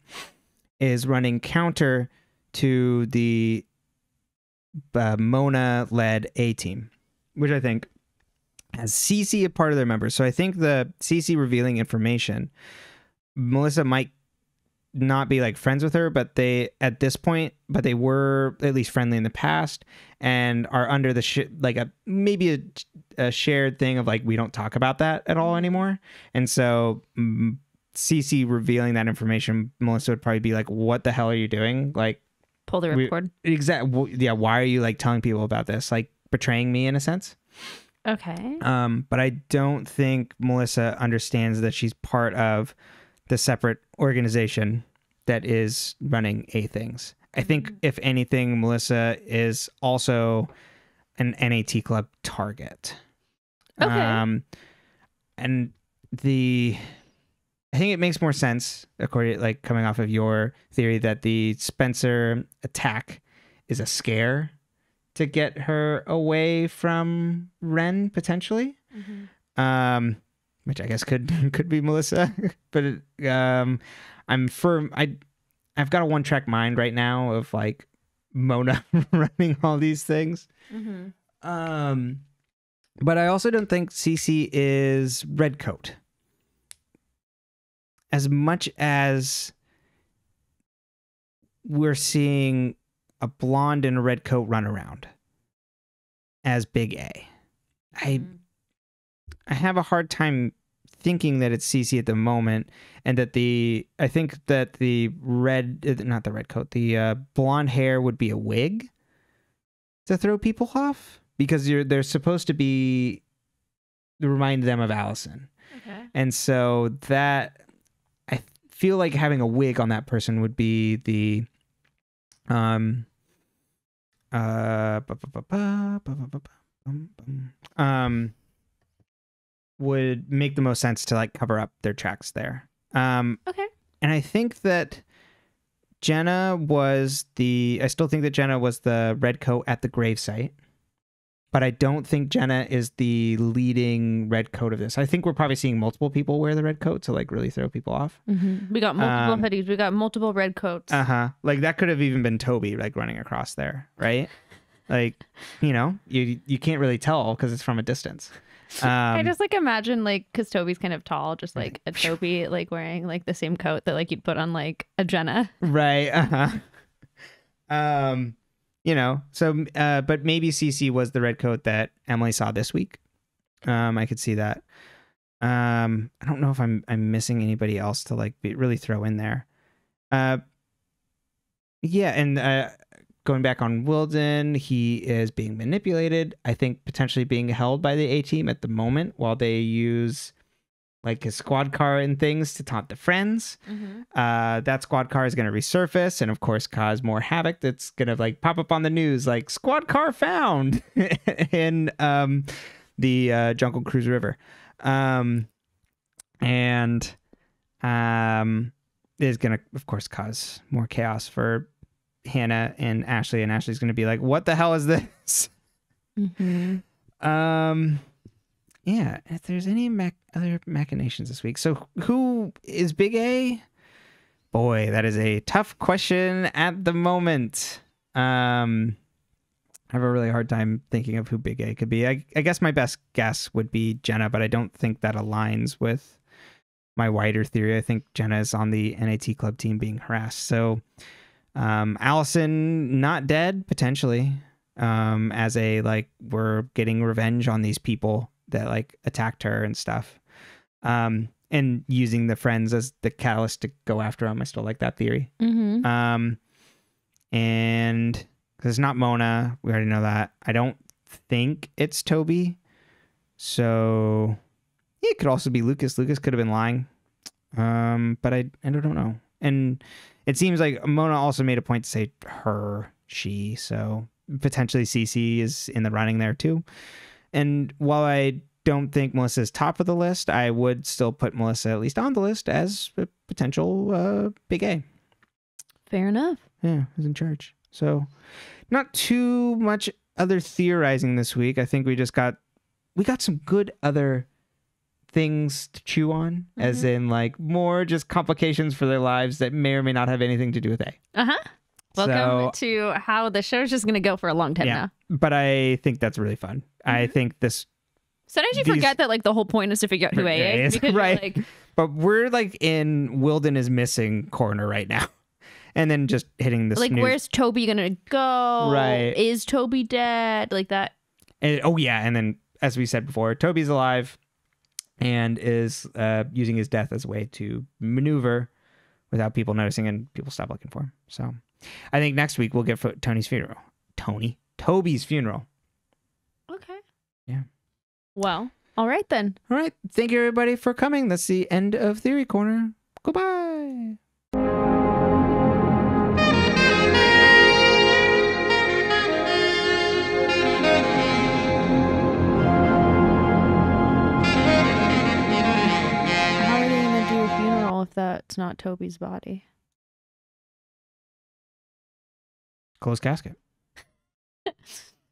is running counter to the Mona-led A team, which I think has Cece a part of their members. So I think the Cece revealing information, Melissa might not be like friends with her, but they were at least friendly in the past and are under the maybe a shared thing of like, we don't talk about that at all anymore. And so Cece revealing that information, Melissa would probably be like, what the hell are you doing? Like, pull the ripcord. Exactly. Yeah. Why are you like telling people about this? Like betraying me in a sense. Okay. But I don't think Melissa understands that she's part of the separate organization that is running A things. I think if anything, Melissa is also an NAT club target. Okay. And I think it makes more sense, according like coming off of your theory, that the Spencer attack is a scare to get her away from Wren potentially. Which I guess could be Melissa, but I'm firm. I've got a one-track mind right now of like Mona running all these things. But I also don't think Cece is Redcoat. As much as we're seeing a blonde and a red coat run around as Big A, I have a hard time thinking that it's Cece at the moment, and that I think that the blonde hair would be a wig to throw people off, because they're supposed to be remind them of Allison. Okay. And so that I feel like having a wig on that person would be the would make the most sense to like cover up their tracks there. Okay. And I think that I still think that Jenna was the red coat at the gravesite, but I don't think Jenna is the leading red coat of this. I think we're probably seeing multiple people wear the red coat to like really throw people off. We got multiple hoodies. We got multiple red coats. Like that could have even been Toby like running across there, right? Like, you can't really tell because it's from a distance. I just like imagine like, because Toby's kind of tall, just like a Toby like wearing like the same coat that like you'd put on like a Jenna. Right. So but maybe Cece was the red coat that Emily saw this week. I could see that. I don't know if I'm missing anybody else to like really throw in there. Going back on Wilden, he is being manipulated. I think potentially being held by the A team at the moment while they use like his squad car and things to taunt the friends. That squad car is going to resurface and of course cause more havoc. That's going to like pop up on the news like squad car found in the Jungle Cruise River. And is going to, of course, cause more chaos for Hannah and Ashley. And Ashley's going to be like, what the hell is this? Mm-hmm. Yeah, if there's any other machinations this week. So who is Big A? Boy, that is a tough question at the moment. I have a really hard time thinking of who Big A could be. I guess my best guess would be Jenna, but I don't think that aligns with my wider theory. I think Jenna is on the NAT club team being harassed. So Allison, not dead, potentially, as a, like, we're getting revenge on these people that, like, attacked her and stuff. And using the friends as the catalyst to go after them. I still like that theory. Mm-hmm. And because it's not Mona, we already know that. I don't think it's Toby. So yeah, it could also be Lucas. Lucas could have been lying. But I don't know. And it seems like Mona also made a point to say her, she. So potentially Cece is in the running there too. And while I don't think Melissa is top of the list, I would still put Melissa at least on the list as a potential Big A. Fair enough. Yeah, who's in charge. So not too much other theorizing this week. I think we got some good other things to chew on, as in, like, more just complications for their lives that may or may not have anything to do with A. Welcome to how the show's just going to go for a long time now. But I think that's really fun. I think this... Sometimes you forget that, like, the whole point is to figure out who A is. Because right. Like... But we're, like, in Wilden is missing corner right now. And then just hitting the like, snooze. Where's Toby going to go? Right. Is Toby dead? Like that. And, and then, as we said before, Toby's alive and is using his death as a way to maneuver without people noticing, and people stop looking for him. So I think next week we'll get Toby's funeral. Okay. Yeah. Well, all right then. All right. Thank you, everybody, for coming. That's the end of Theory Corner. Goodbye. How are they going to do a funeral if that's not Toby's body? Closed casket.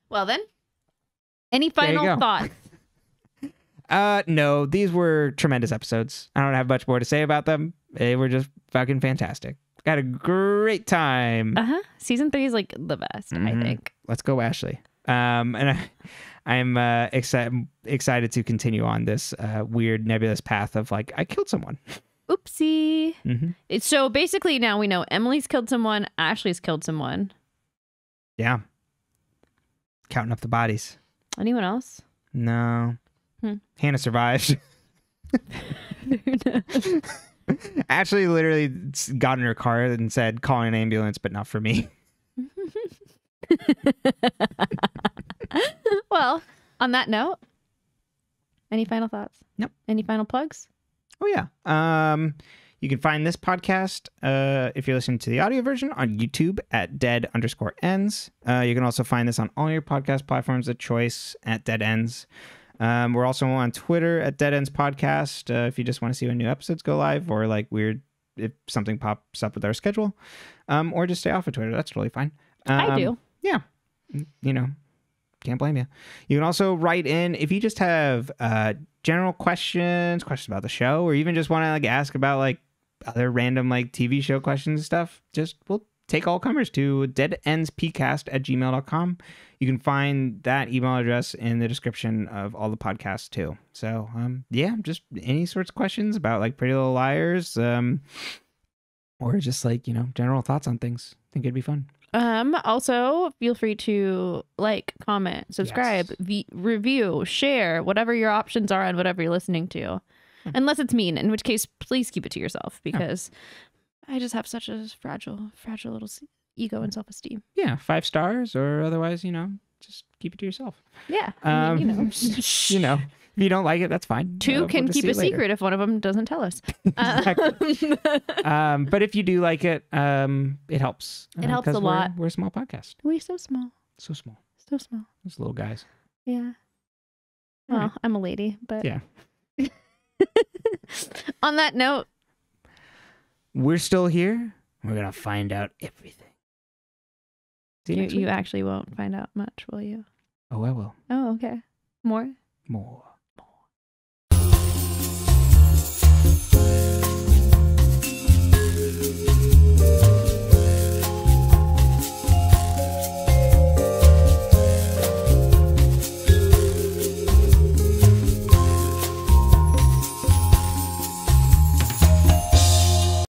Well then, any final thoughts? No, these were tremendous episodes. I don't have much more to say about them. They were just fucking fantastic. Got a great time. Season 3 is like the best, I think. Let's go, Ashley. And I'm excited to continue on this weird nebulous path of, like, I killed someone. Oopsie. So basically now we know Emily's killed someone, Ashley's killed someone. Yeah. Counting up the bodies. Anyone else? No. Hannah survived. Ashley literally got in her car and said, call an ambulance, but not for me. Well, on that note, any final thoughts? Nope. Any final plugs? Oh, yeah. You can find this podcast, if you're listening to the audio version, on YouTube at dead_ends. You can also find this on all your podcast platforms of choice at Dead Ends. We're also on Twitter at deadendspcast, if you just want to see when new episodes go live, or, like, weird if something pops up with our schedule, or just stay off of Twitter. That's totally fine. I do. Yeah. You know, can't blame you. You can also write in if you just have general questions about the show, or even just want to, like, ask about, like, other random, like, TV show questions and stuff. Just, we'll take all comers to deadendspcast@gmail.com. You can find that email address in the description of all the podcasts too. So, yeah, just any sorts of questions about, like, Pretty Little Liars, or just, like, you know, general thoughts on things. I think it'd be fun. Also, feel free to like, comment, subscribe, review, share, whatever your options are on whatever you're listening to. Unless it's mean, in which case, please keep it to yourself, because I just have such a fragile little ego and self-esteem. Yeah, 5 stars, or otherwise, you know, just keep it to yourself. Yeah, I mean, you know. You know, if you don't like it, that's fine. 2 can keep a secret if one of them doesn't tell us. Exactly. But if you do like it, it helps. It helps a lot. We're a small podcast. We're so small. So small. So small. Those little guys. Yeah. Well, I'm a lady, but... Yeah. On that note, We're still here. We're going to find out everything. You actually won't find out much, will you? Oh, I will. Oh, okay. More? More.